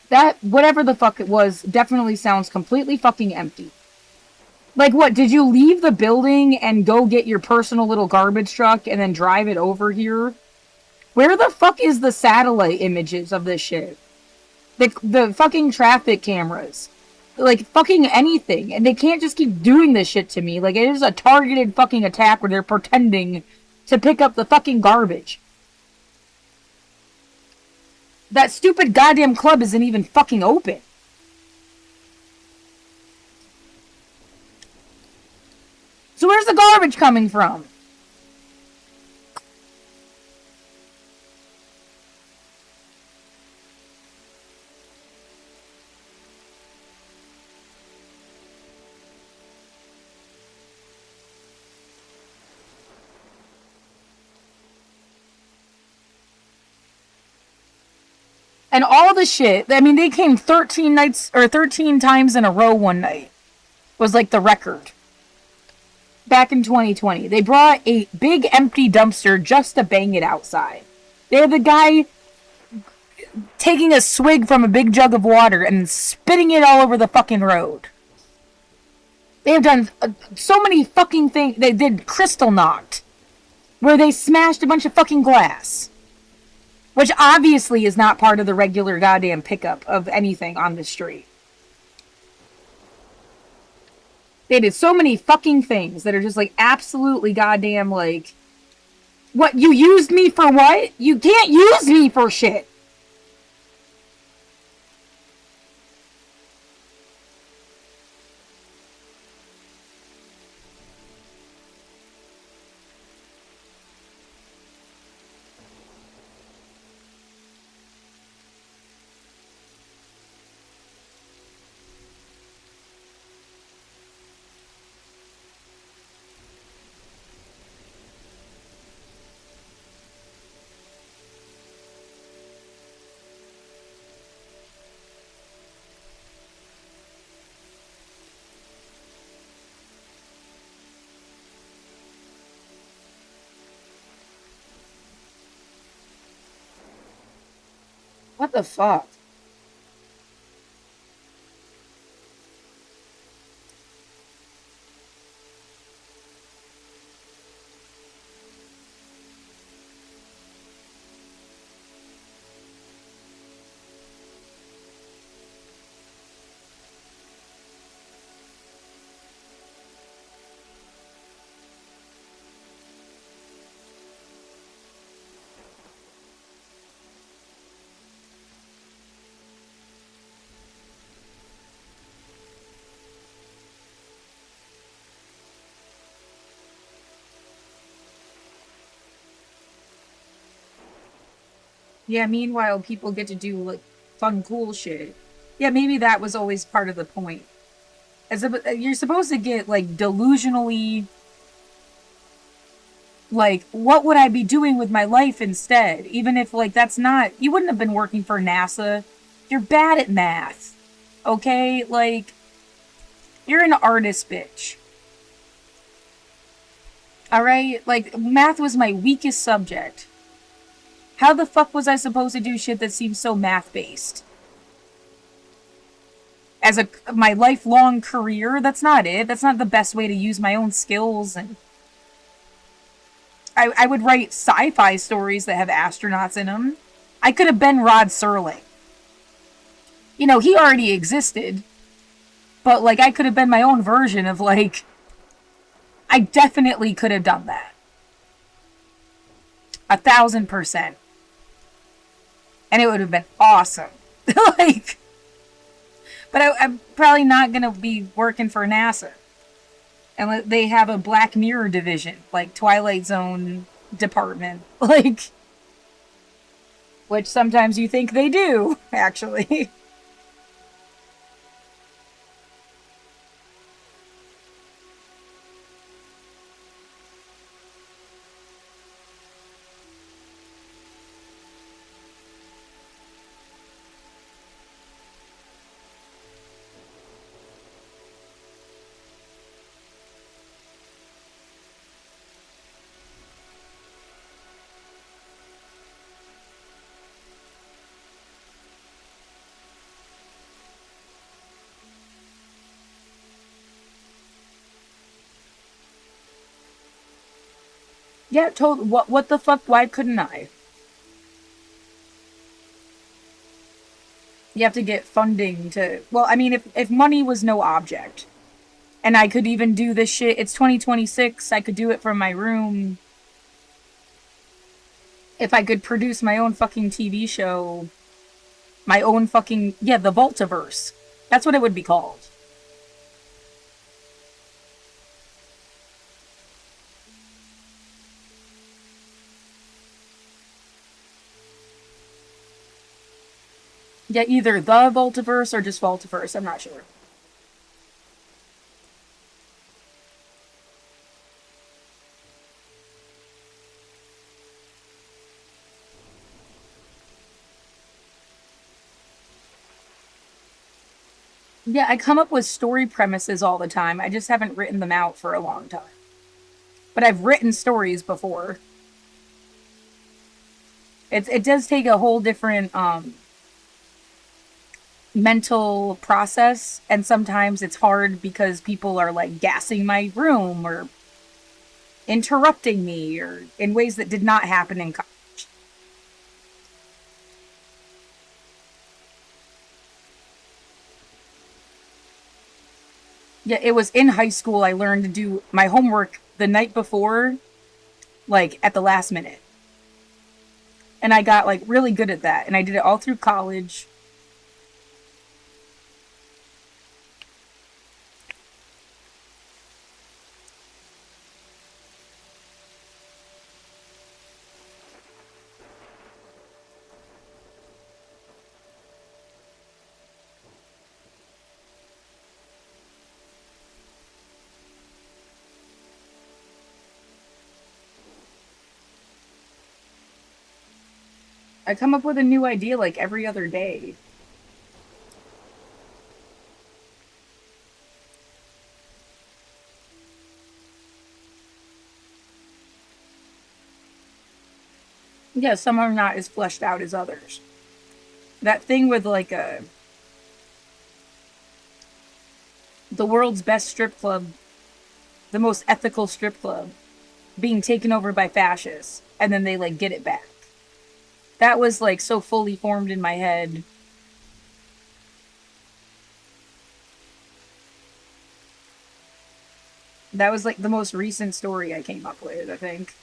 That, whatever the fuck it was, definitely sounds completely fucking empty. Like, what, did you leave the building and go get your personal little garbage truck and then drive it over here? Where the fuck is the satellite images of this shit? The fucking traffic cameras. Like, fucking anything. And they can't just keep doing this shit to me. Like, it is a targeted fucking attack where they're pretending to pick up the fucking garbage. That stupid goddamn club isn't even fucking open. So where's the garbage coming from? And all the shit, I mean, they came 13 nights, or 13 times in a row one night. Was like the record. Back in 2020. They brought a big empty dumpster just to bang it outside. They had the guy taking a swig from a big jug of water and spitting it all over the fucking road. They have done so many fucking things. They did Crystal Knocked, where they smashed a bunch of fucking glass. Which obviously is not part of the regular goddamn pickup of anything on the street. They did so many fucking things that are just like absolutely goddamn like, what, you used me for what? You can't use me for shit. What the fuck? Yeah, meanwhile, people get to do like fun, cool shit. Yeah, maybe that was always part of the point. You're supposed to get like delusionally, like, what would I be doing with my life instead? Even if like that's not, you wouldn't have been working for NASA. You're bad at math, okay? Like, you're an artist, bitch. All right, like math was my weakest subject. How the fuck was I supposed to do shit that seems so math-based? As my lifelong career, that's not it. That's not the best way to use my own skills. And I would write sci-fi stories that have astronauts in them. I could have been Rod Serling. You know, he already existed. But, like, I could have been my own version of, like... I definitely could have done that. 1,000%. And it would have been awesome. Like, but I'm probably not going to be working for NASA. And they have a Black Mirror division, like Twilight Zone department. Like, which sometimes you think they do, actually. Yeah, told what the fuck? Why couldn't I? You have to get funding to. Well, I mean, if money was no object, and I could even do this shit. It's 2026. I could do it from my room. If I could produce my own fucking TV show, my own fucking yeah, the Vaultiverse. That's what it would be called. Yeah, either the Vaultiverse or just Vaultiverse. I'm not sure. Yeah, I come up with story premises all the time. I just haven't written them out for a long time. But I've written stories before. It does take a whole different mental process, and sometimes it's hard because people are like gassing my room or interrupting me or in ways that did not happen in college. Yeah, it was in high school I learned to do my homework the night before, like at the last minute. And I got like really good at that. And I did it all through college. I come up with a new idea like every other day. Yeah, some are not as fleshed out as others. That thing with like the world's best strip club, the most ethical strip club, being taken over by fascists, and then they like get it back. That was like so fully formed in my head. That was like the most recent story I came up with, I think.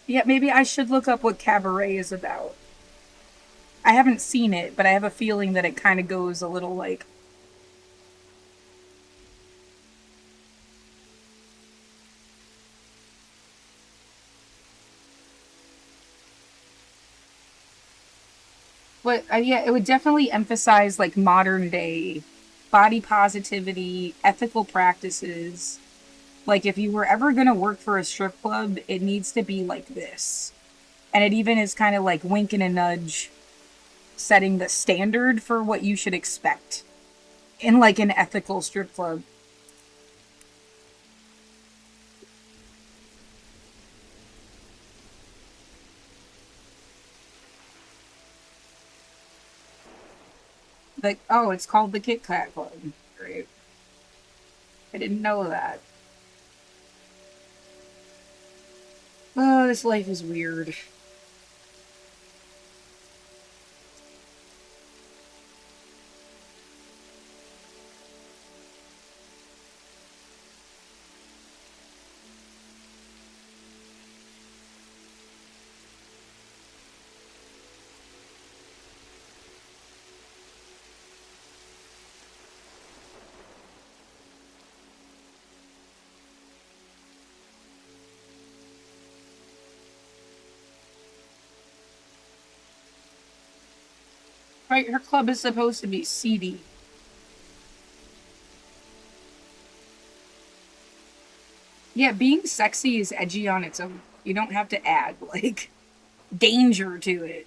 Yeah, maybe I should look up what Cabaret is about. I haven't seen it, but I have a feeling that it kind of goes a little like. But yeah, it would definitely emphasize like modern day body positivity, ethical practices. Like, if you were ever going to work for a strip club, it needs to be like this. And it even is kind of like wink and a nudge, setting the standard for what you should expect in like an ethical strip club. Like, oh, it's called the Kit Kat Club. Great. I didn't know that. Oh, this life is weird. right, her club is supposed to be seedy. Yeah, being sexy is edgy on its own. You don't have to add, like, danger to it.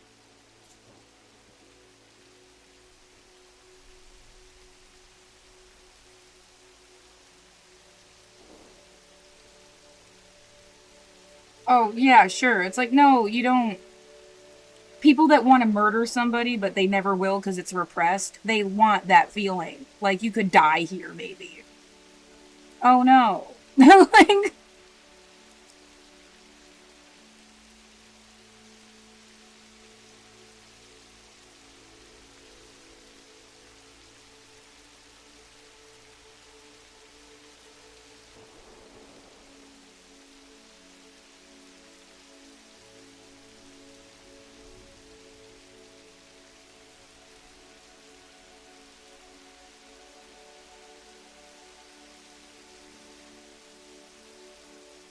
Oh, yeah, sure. It's like, no, you don't. People that want to murder somebody, but they never will because it's repressed, they want that feeling. Like, you could die here, maybe. Oh, no. Like,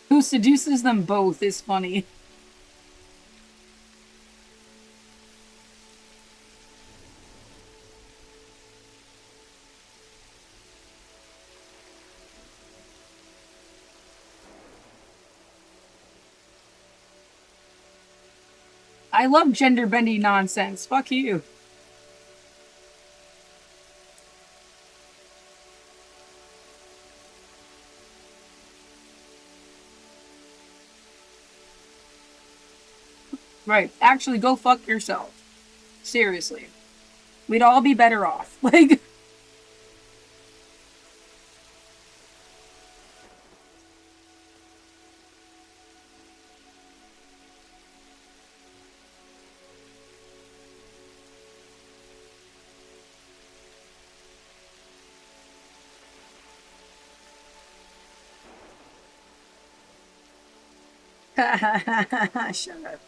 who seduces them both is funny. I love gender bending nonsense. Fuck you. Right. Actually, go fuck yourself. Seriously. We'd all be better off. Like, shut up.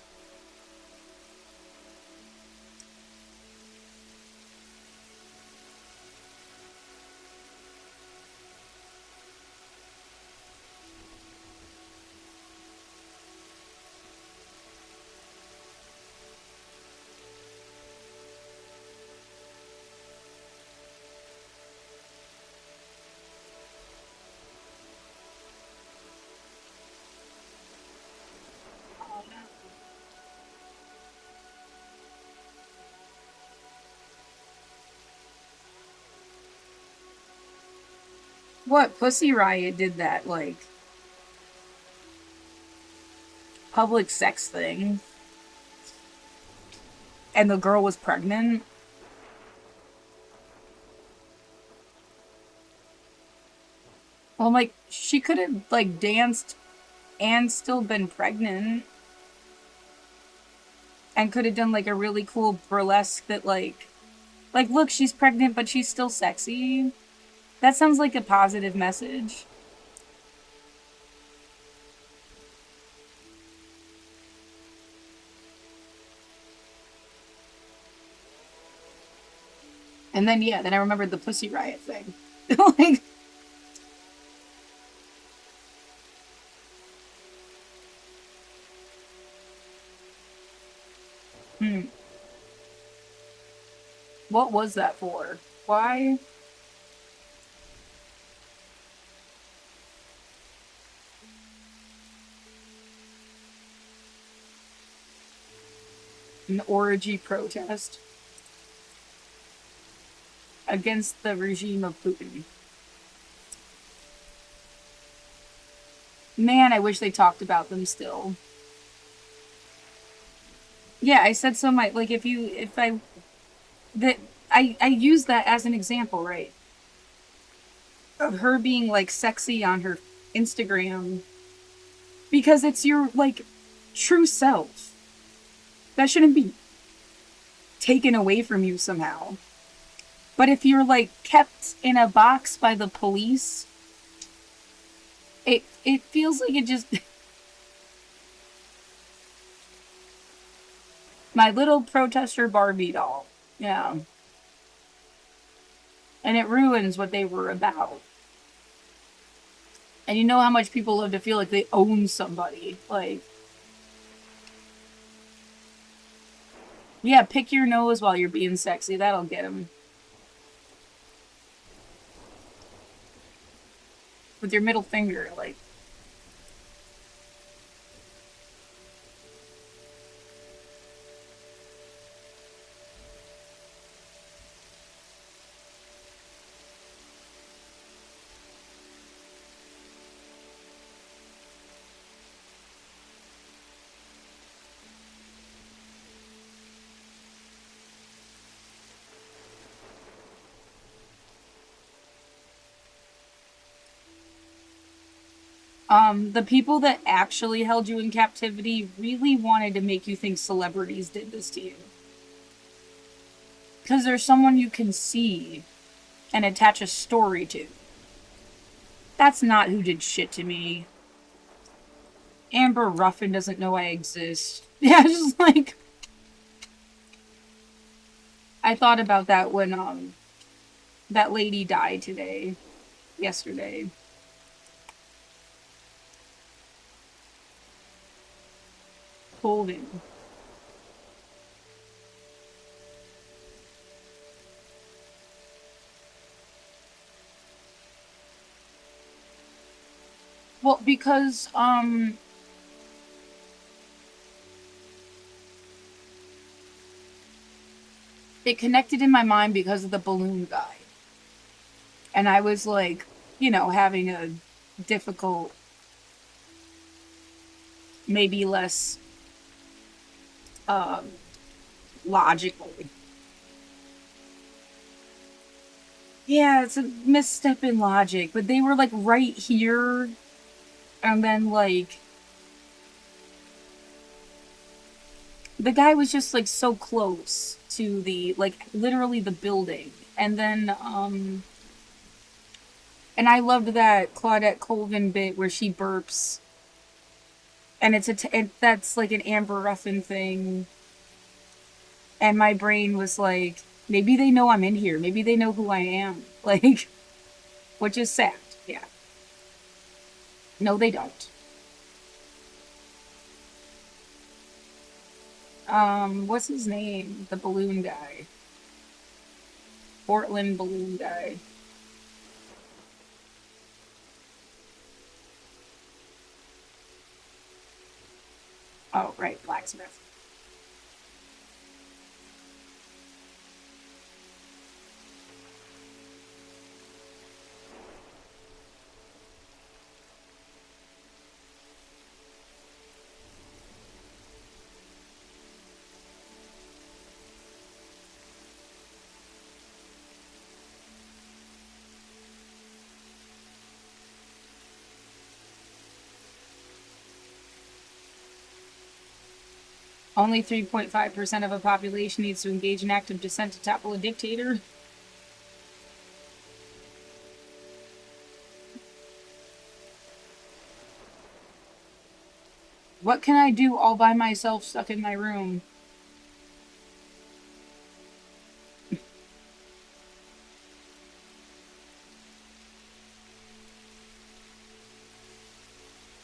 What? Pussy Riot did that, like, public sex thing. And the girl was pregnant. Well, I'm like, she could have, like, danced and still been pregnant. And could have done, like, a really cool burlesque that, like, look, she's pregnant, but she's still sexy. That sounds like a positive message. And then, yeah, then I remembered the Pussy Riot thing. Like, hmm, what was that for? Why? An orgy protest against the regime of Putin. Man, I wish they talked about them still. Yeah, I said so. My like, if I that I use that as an example, right? Of her being like sexy on her Instagram because it's your like true self. That shouldn't be taken away from you somehow. But if you're like kept in a box by the police, it feels like it just my little protester Barbie doll. Yeah. And it ruins what they were about. And you know how much people love to feel like they own somebody. Like, Yeah, pick your nose while you're being sexy. That'll get him. With your middle finger, like. The people that actually held you in captivity really wanted to make you think celebrities did this to you. Because there's someone you can see and attach a story to. That's not who did shit to me. Amber Ruffin doesn't know I exist. Yeah, just like. I thought about that when, that lady died today. Yesterday. Colvin. Well, because, it connected in my mind because of the balloon guy. And I was like, having a difficult, maybe less um, logical. Yeah, it's a misstep in logic, but they were like right here, and then like the guy was just like so close to the like literally the building, and then and I loved that Claudette Colvin bit where she burps, and that's like an Amber Ruffin thing, and my brain was like, maybe they know I'm in here, maybe they know who I am, like, which is sad. Yeah, no, they don't. What's his name? The balloon guy. Portland balloon guy. Oh, right, blacksmith. Only 3.5% of a population needs to engage in active dissent to topple a dictator. What can I do all by myself stuck in my room?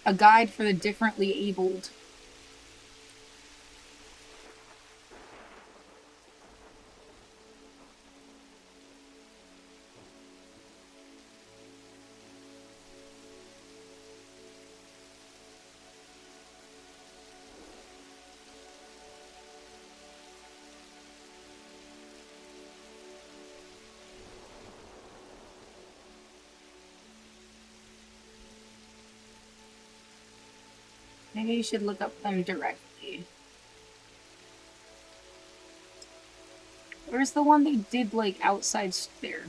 A guide for the differently abled. Maybe you should look up them directly. Where's the one they did like outside there?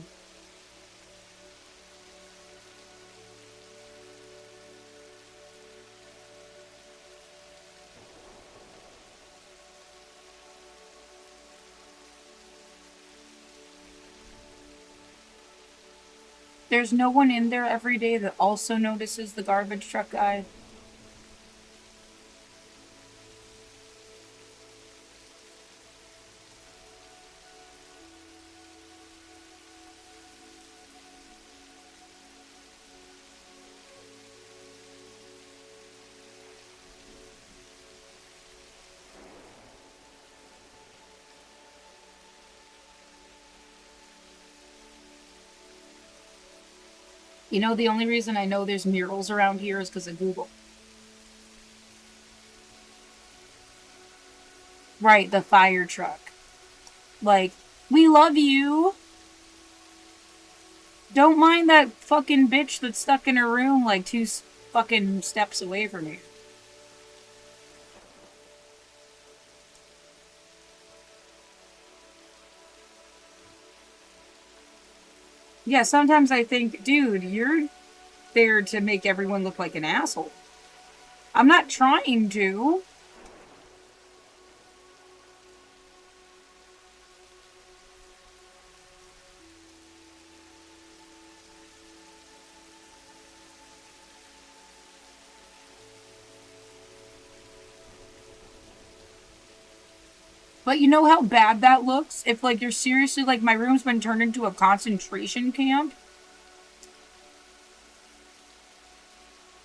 There's no one in there every day that also notices the garbage truck guy. You know, the only reason I know there's murals around here is because of Google. Right, the fire truck. Like, we love you. Don't mind that fucking bitch that's stuck in her room like two fucking steps away from you. Yeah, sometimes I think, dude, you're there to make everyone look like an asshole. I'm not trying to. But you know how bad that looks? If, like, you're seriously, like, my room's been turned into a concentration camp.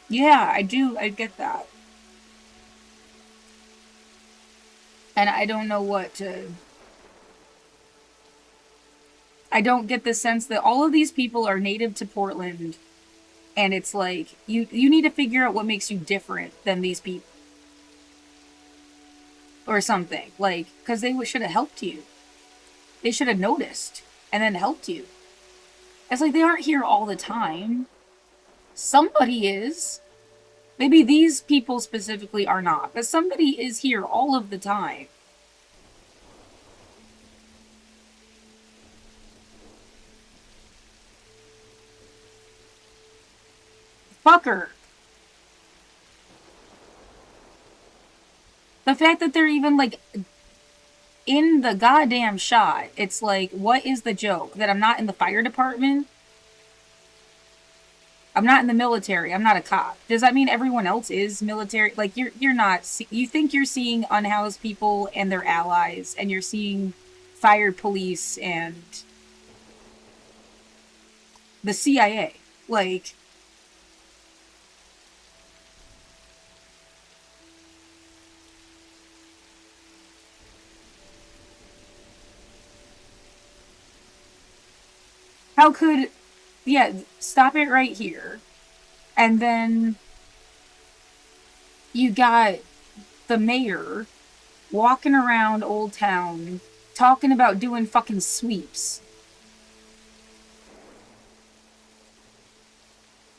Yeah, I do. I get that. And I don't know what to. I don't get the sense that all of these people are native to Portland. And it's like, you need to figure out what makes you different than these people. Or something. Like, because they should have helped you. They should have noticed and then helped you. It's like they aren't here all the time. Somebody is. Maybe these people specifically are not, but somebody is here all of the time. Fucker. The fact that they're even, like, in the goddamn shot, it's like, what is the joke? That I'm not in the fire department? I'm not in the military. I'm not a cop. Does that mean everyone else is military? Like, you're not. You think you're seeing unhoused people and their allies, and you're seeing fire police and the CIA. Like, how could. Yeah, stop it right here. And then you got the mayor walking around Old Town talking about doing fucking sweeps.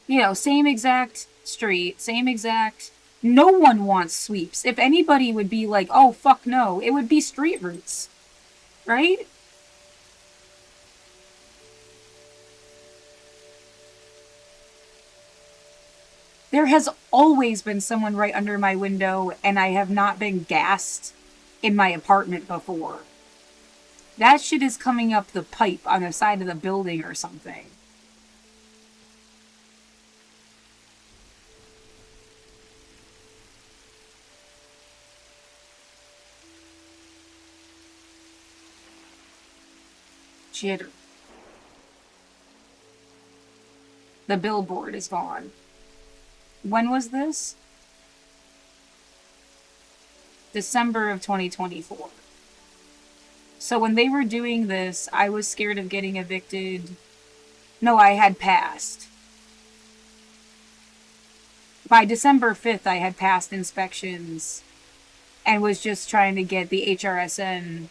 You know, same exact street, same exact. No one wants sweeps. If anybody would be like, oh, fuck no, it would be street roots. Right? There has always been someone right under my window, and I have not been gassed in my apartment before. That shit is coming up the pipe on the side of the building or something. Jitter. The billboard is gone. When was this? December of 2024. So when they were doing this, I was scared of getting evicted. No, I had passed. By December 5th, I had passed inspections and was just trying to get the HRSN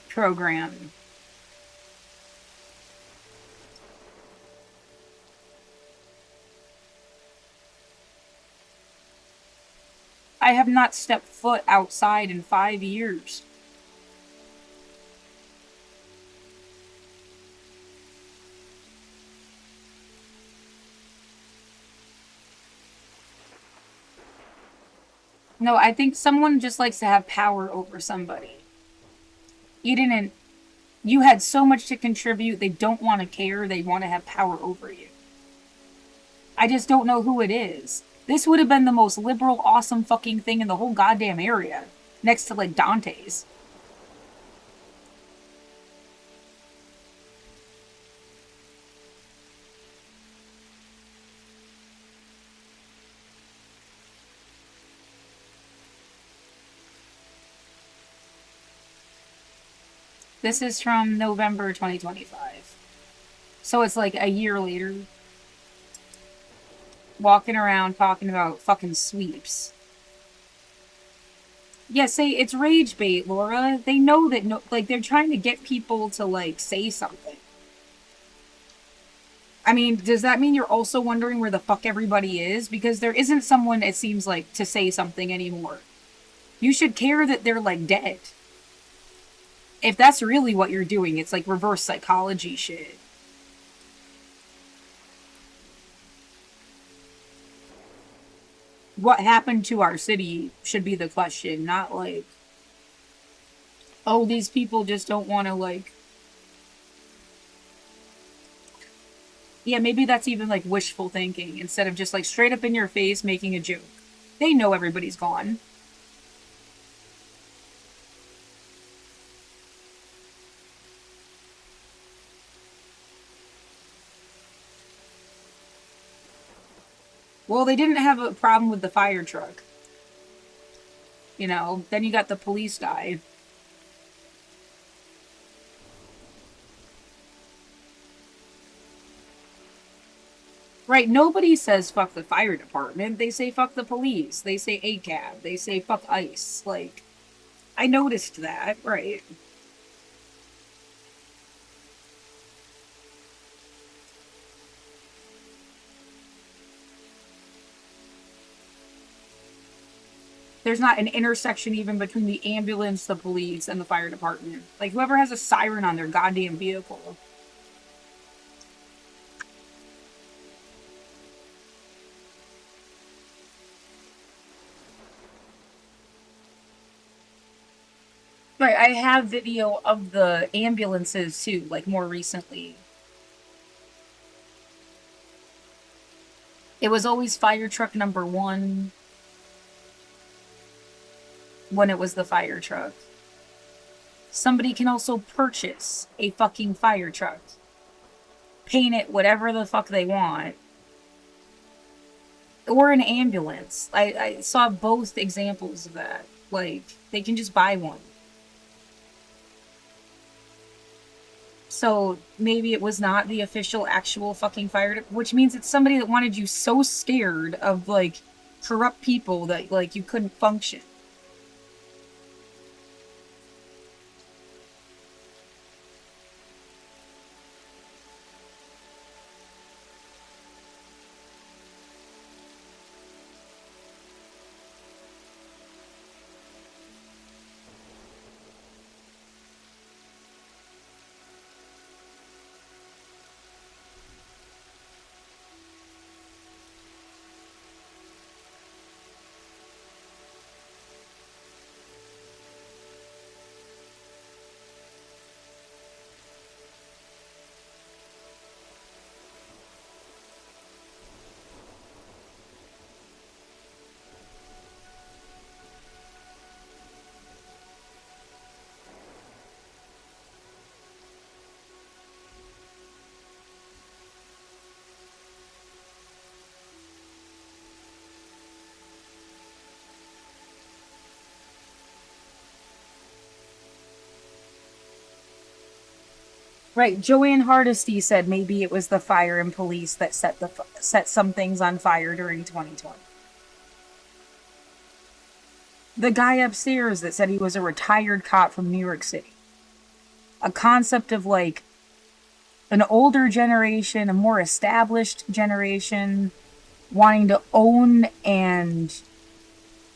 program. I have not stepped foot outside in 5 years. No, I think someone just likes to have power over somebody. You had so much to contribute, they don't want to care, they want to have power over you. I just don't know who it is. This would have been the most liberal, awesome fucking thing in the whole goddamn area. Next to, like, Dante's. This is from November 2025. So it's like a year later, walking around talking about fucking sweeps. Yeah, say it's rage bait, Laura. They know that no, like they're trying to get people to like say something. I mean, does that mean you're also wondering where the fuck everybody is? Because there isn't someone, it seems like, to say something anymore. You should care that they're like dead. If that's really what you're doing, it's like reverse psychology shit. What happened to our city should be the question, not like, oh, these people just don't want to like. Yeah, maybe that's even like wishful thinking instead of just like straight up in your face making a joke. They know everybody's gone. Well, they didn't have a problem with the fire truck. You know, then you got the police guy. Right, nobody says fuck the fire department. They say fuck the police. They say ACAB. They say fuck ICE. Like, I noticed that, right? There's not an intersection even between the ambulance, the police, and the fire department. Like, whoever has a siren on their goddamn vehicle. Right, I have video of the ambulances too, like more recently. It was always fire truck number one when it was the fire truck. Somebody can also purchase a fucking fire truck, paint it whatever the fuck they want, or an ambulance. I saw both examples of that. Like, they can just buy one. So maybe it was not the official actual fucking fire, which means it's somebody that wanted you so scared of like corrupt people that like you couldn't function. Right, Joanne Hardesty said maybe it was the fire and police that set some things on fire during 2020. The guy upstairs that said he was a retired cop from New York City. A concept of like an older generation, a more established generation wanting to own and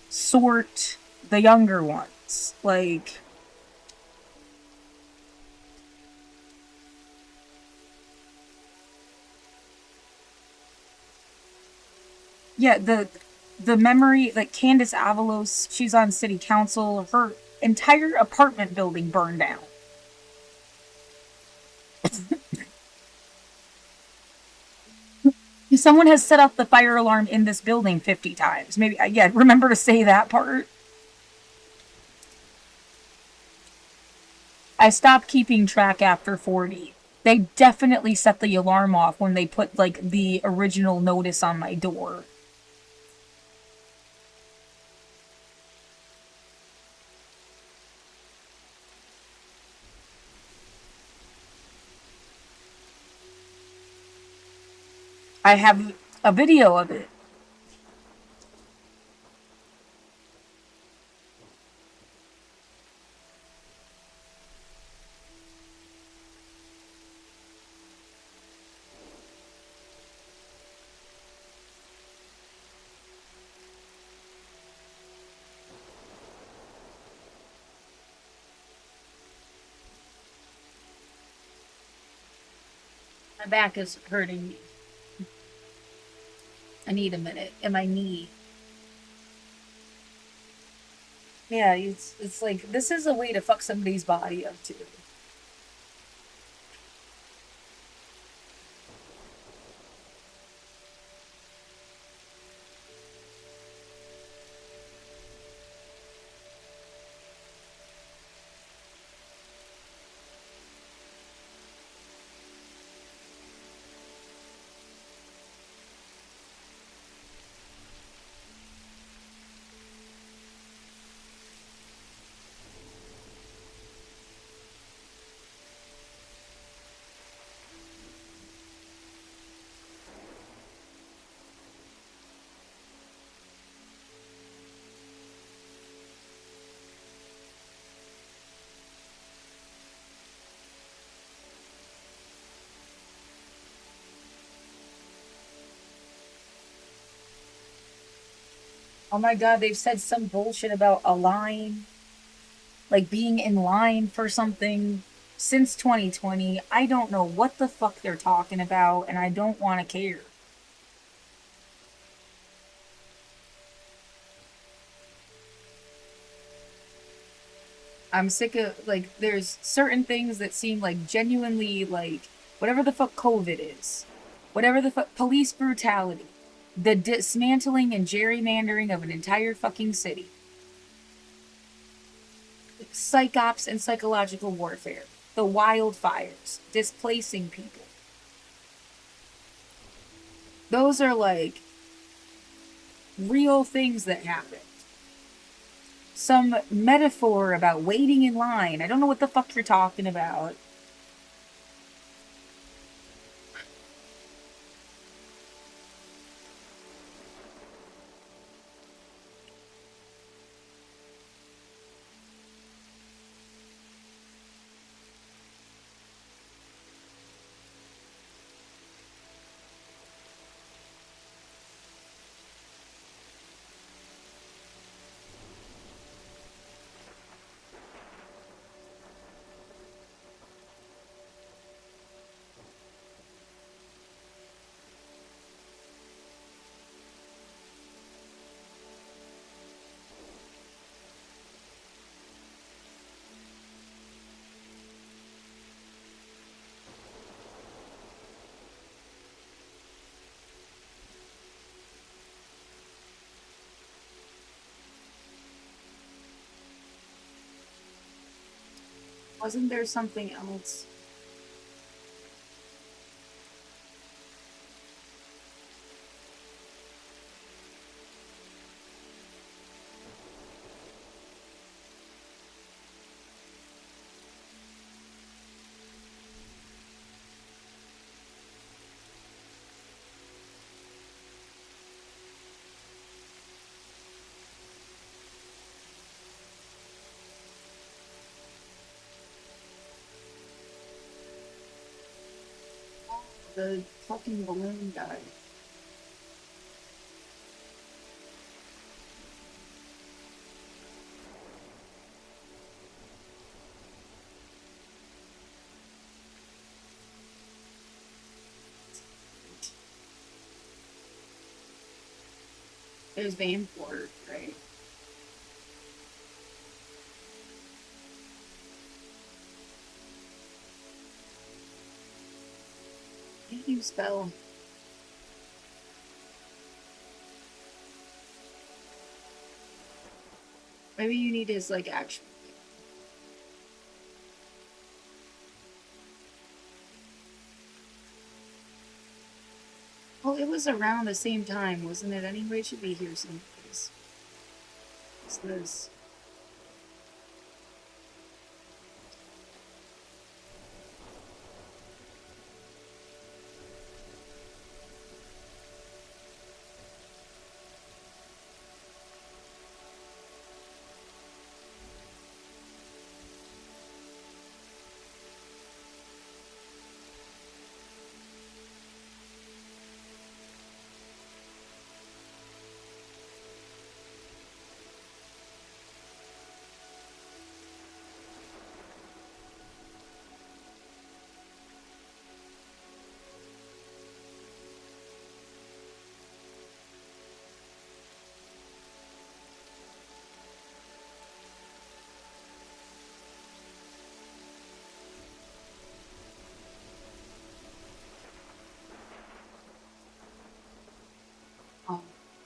sort the younger ones. Like, yeah, the memory, like Candace Avalos, she's on city council, her entire apartment building burned down. Someone has set off the fire alarm in this building 50 times. Maybe, yeah, remember to say that part. I stopped keeping track after 40. They definitely set the alarm off when they put, like, the original notice on my door. I have a video of it. My back is hurting me. I need a minute. And my knee. Yeah, it's like this is a way to fuck somebody's body up too. Oh my god, they've said some bullshit about a line, like being in line for something since 2020. I don't know what the fuck they're talking about, and I don't want to care. I'm sick of, like, there's certain things that seem like genuinely, like, whatever the fuck COVID is, whatever the fuck police brutality, the dismantling and gerrymandering of an entire fucking city, psyops and psychological warfare, the wildfires, displacing people. Those are like real things that happened. Some metaphor about waiting in line. I don't know what the fuck you're talking about. Wasn't there something else? The fucking balloon guy. There's Vanport, right? How do you spell? Maybe you need his like actual. Well, it was around the same time, wasn't it? Anyway, it should be here someplace. What's this?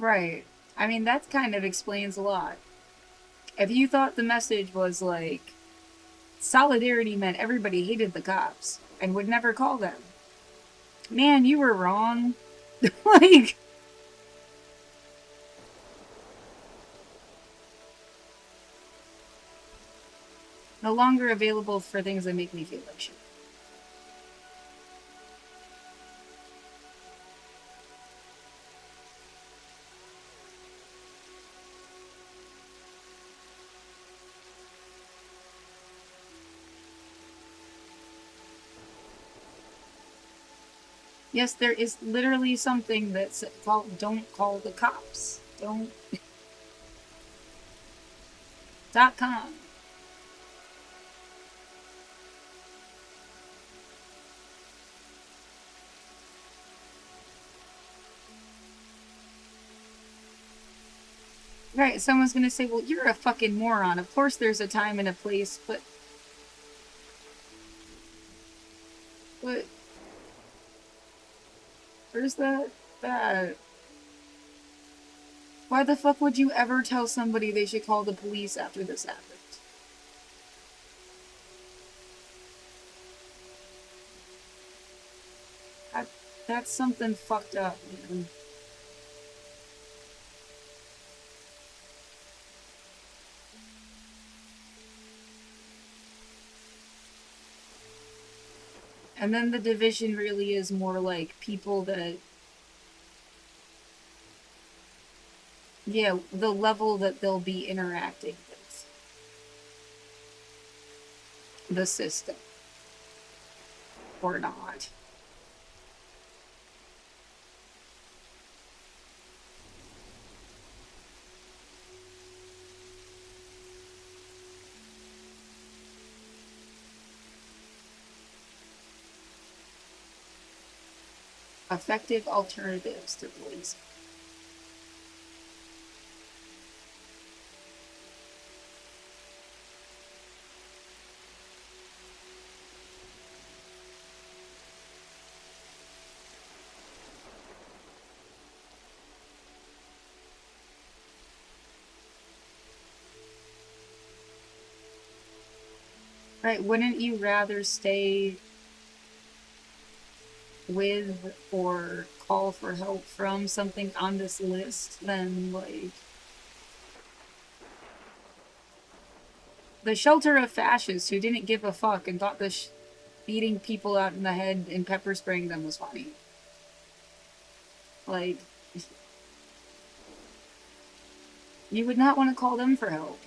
Right. I mean, that kind of explains a lot. If you thought the message was like solidarity meant everybody hated the cops and would never call them, man, you were wrong. Like, no longer available for things that make me feel like shit. Yes, there is literally something that's called "Don't Call the Cops." .com. Right, someone's gonna say, well, you're a fucking moron. Of course there's a time and a place, but where's that? Why the fuck would you ever tell somebody they should call the police after this happened? That's something fucked up, man. And then the division really is more like people that, yeah, the level that they'll be interacting with the system or not. Effective alternatives to policing. Right, wouldn't you rather stay with or call for help from something on this list than, like, the shelter of fascists who didn't give a fuck and thought beating people out in the head and pepper spraying them was funny? Like, you would not want to call them for help.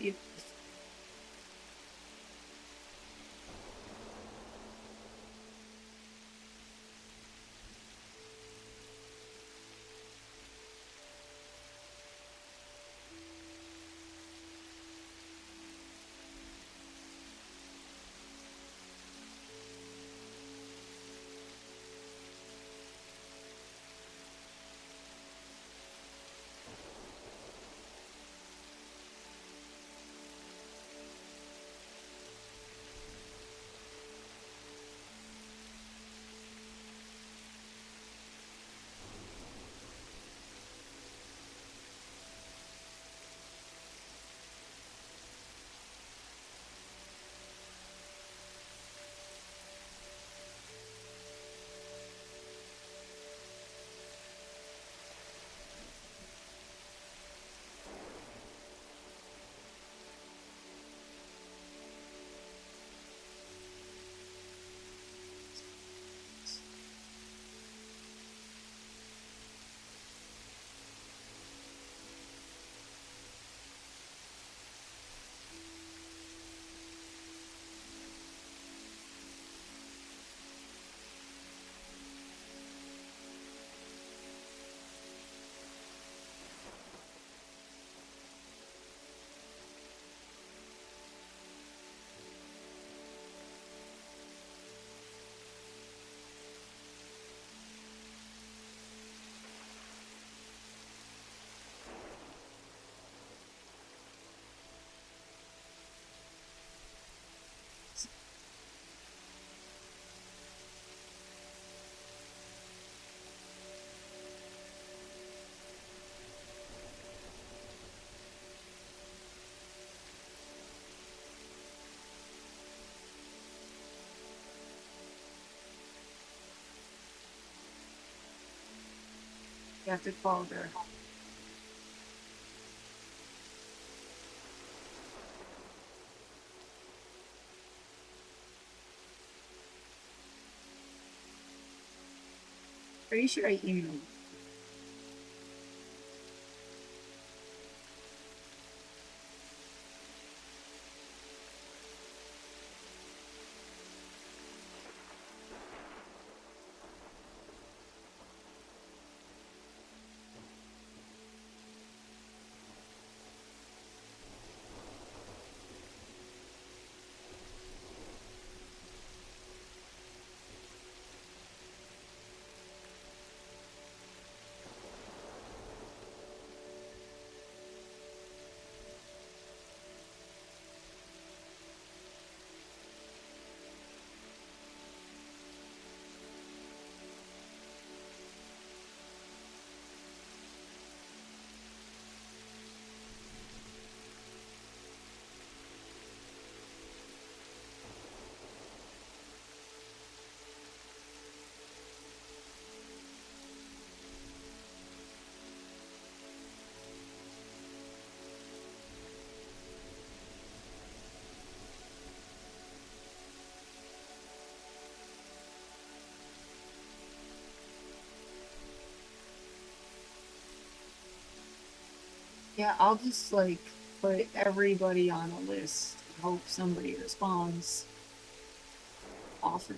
You have to call her. Pretty sure I emailed. Yeah, I'll just like put everybody on a list. Hope somebody responds. Offer.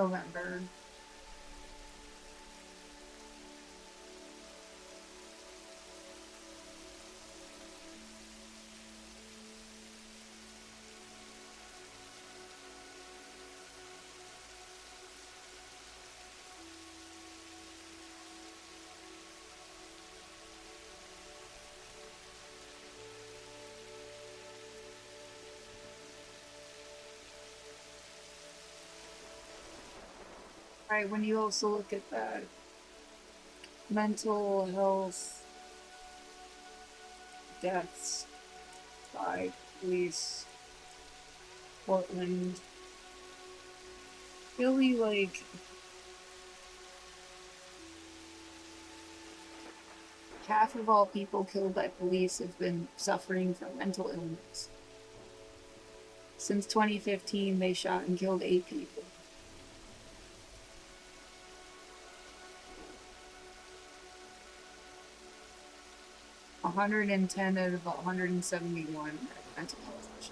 November. Right, when you also look at that mental health deaths by police, Portland, really like half of all people killed by police have been suffering from mental illness. Since 2015, they shot and killed 8 people. One 110 out of 171 had mental health issues.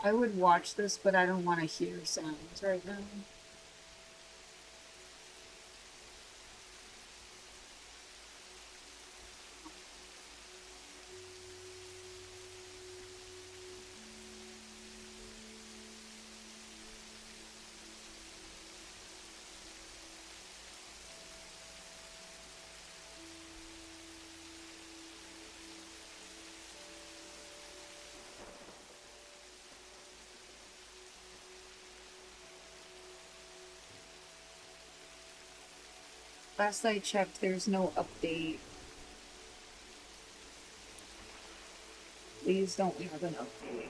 I would watch this, but I don't want to hear sounds right now. Last I checked, there's no update. Please don't have an update.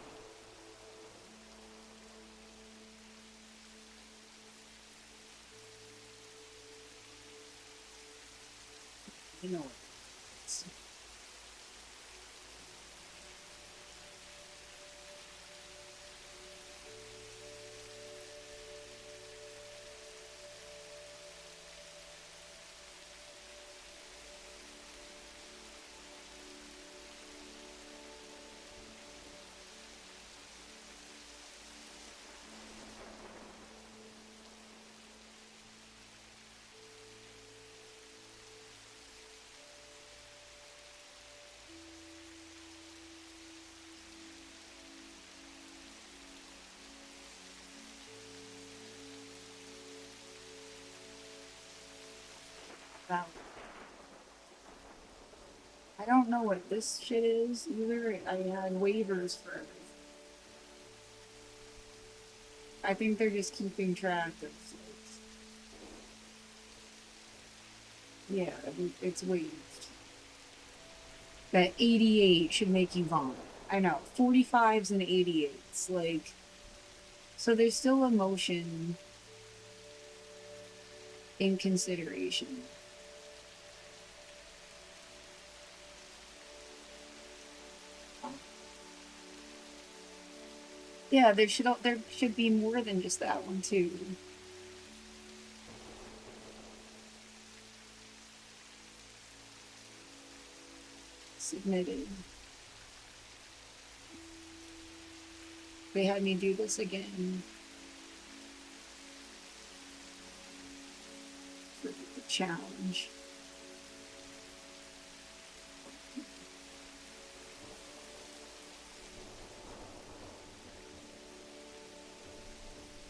You know what? Wow. I don't know what this shit is either. I had waivers for everything. I think they're just keeping track of things. Yeah, it's waived. That 88 should make you vomit. I know. 45s and 88s. Like, so there's still emotion in consideration. Yeah, there should be more than just that one too. Submitted. They had me do this again for the challenge.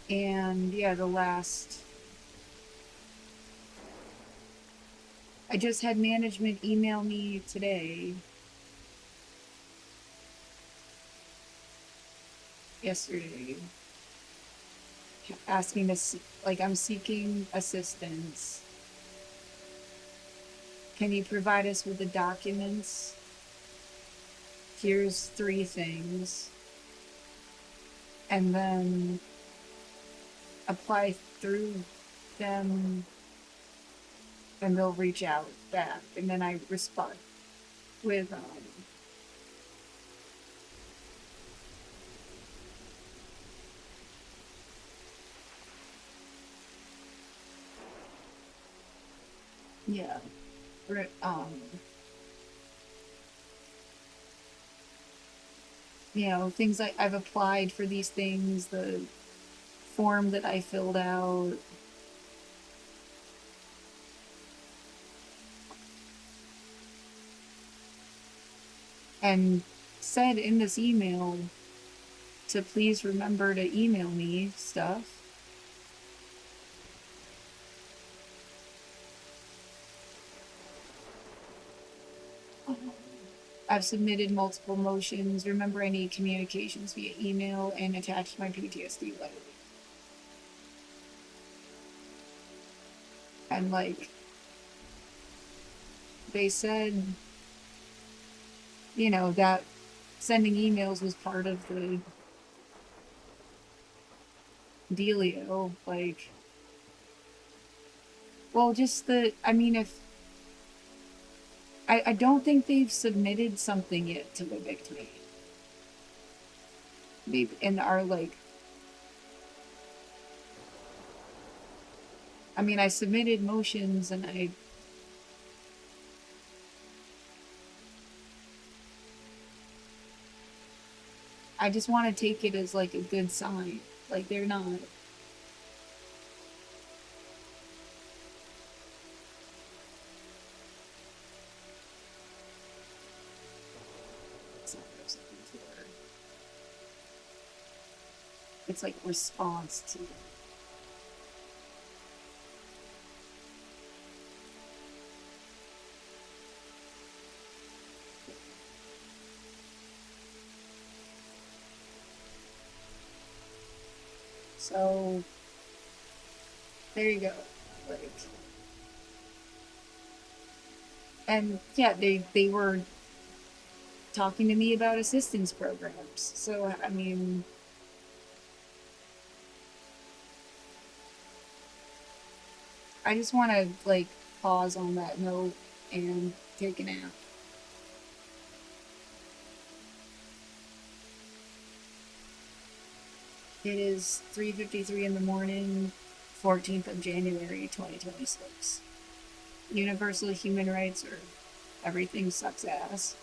And yeah, I just had management email me today, yesterday, asking to like, I'm seeking assistance. Can you provide us with the documents? Here's 3 things. And then apply through them, and they'll reach out back. And then I respond with, yeah, you know, things like I've applied for these things, the form that I filled out. And said in this email to please remember to email me stuff. I've submitted multiple motions. Remember, I need communications via email and attached my PTSD letter. And like, they said, you know, that sending emails was part of the dealio. Like, well, just I mean, if, I don't think they've submitted something yet to evict me. They, and are like, I mean, I submitted motions and I just want to take it as like a good sign. Like, they're not. That's not what I was looking for. It's like response to. So there you go. Like, And yeah, they were talking to me about assistance programs. So I mean, I just want to like pause on that note and take a nap. It is 3:53 in the morning, 14th of January 2026. Universal human rights or everything sucks ass.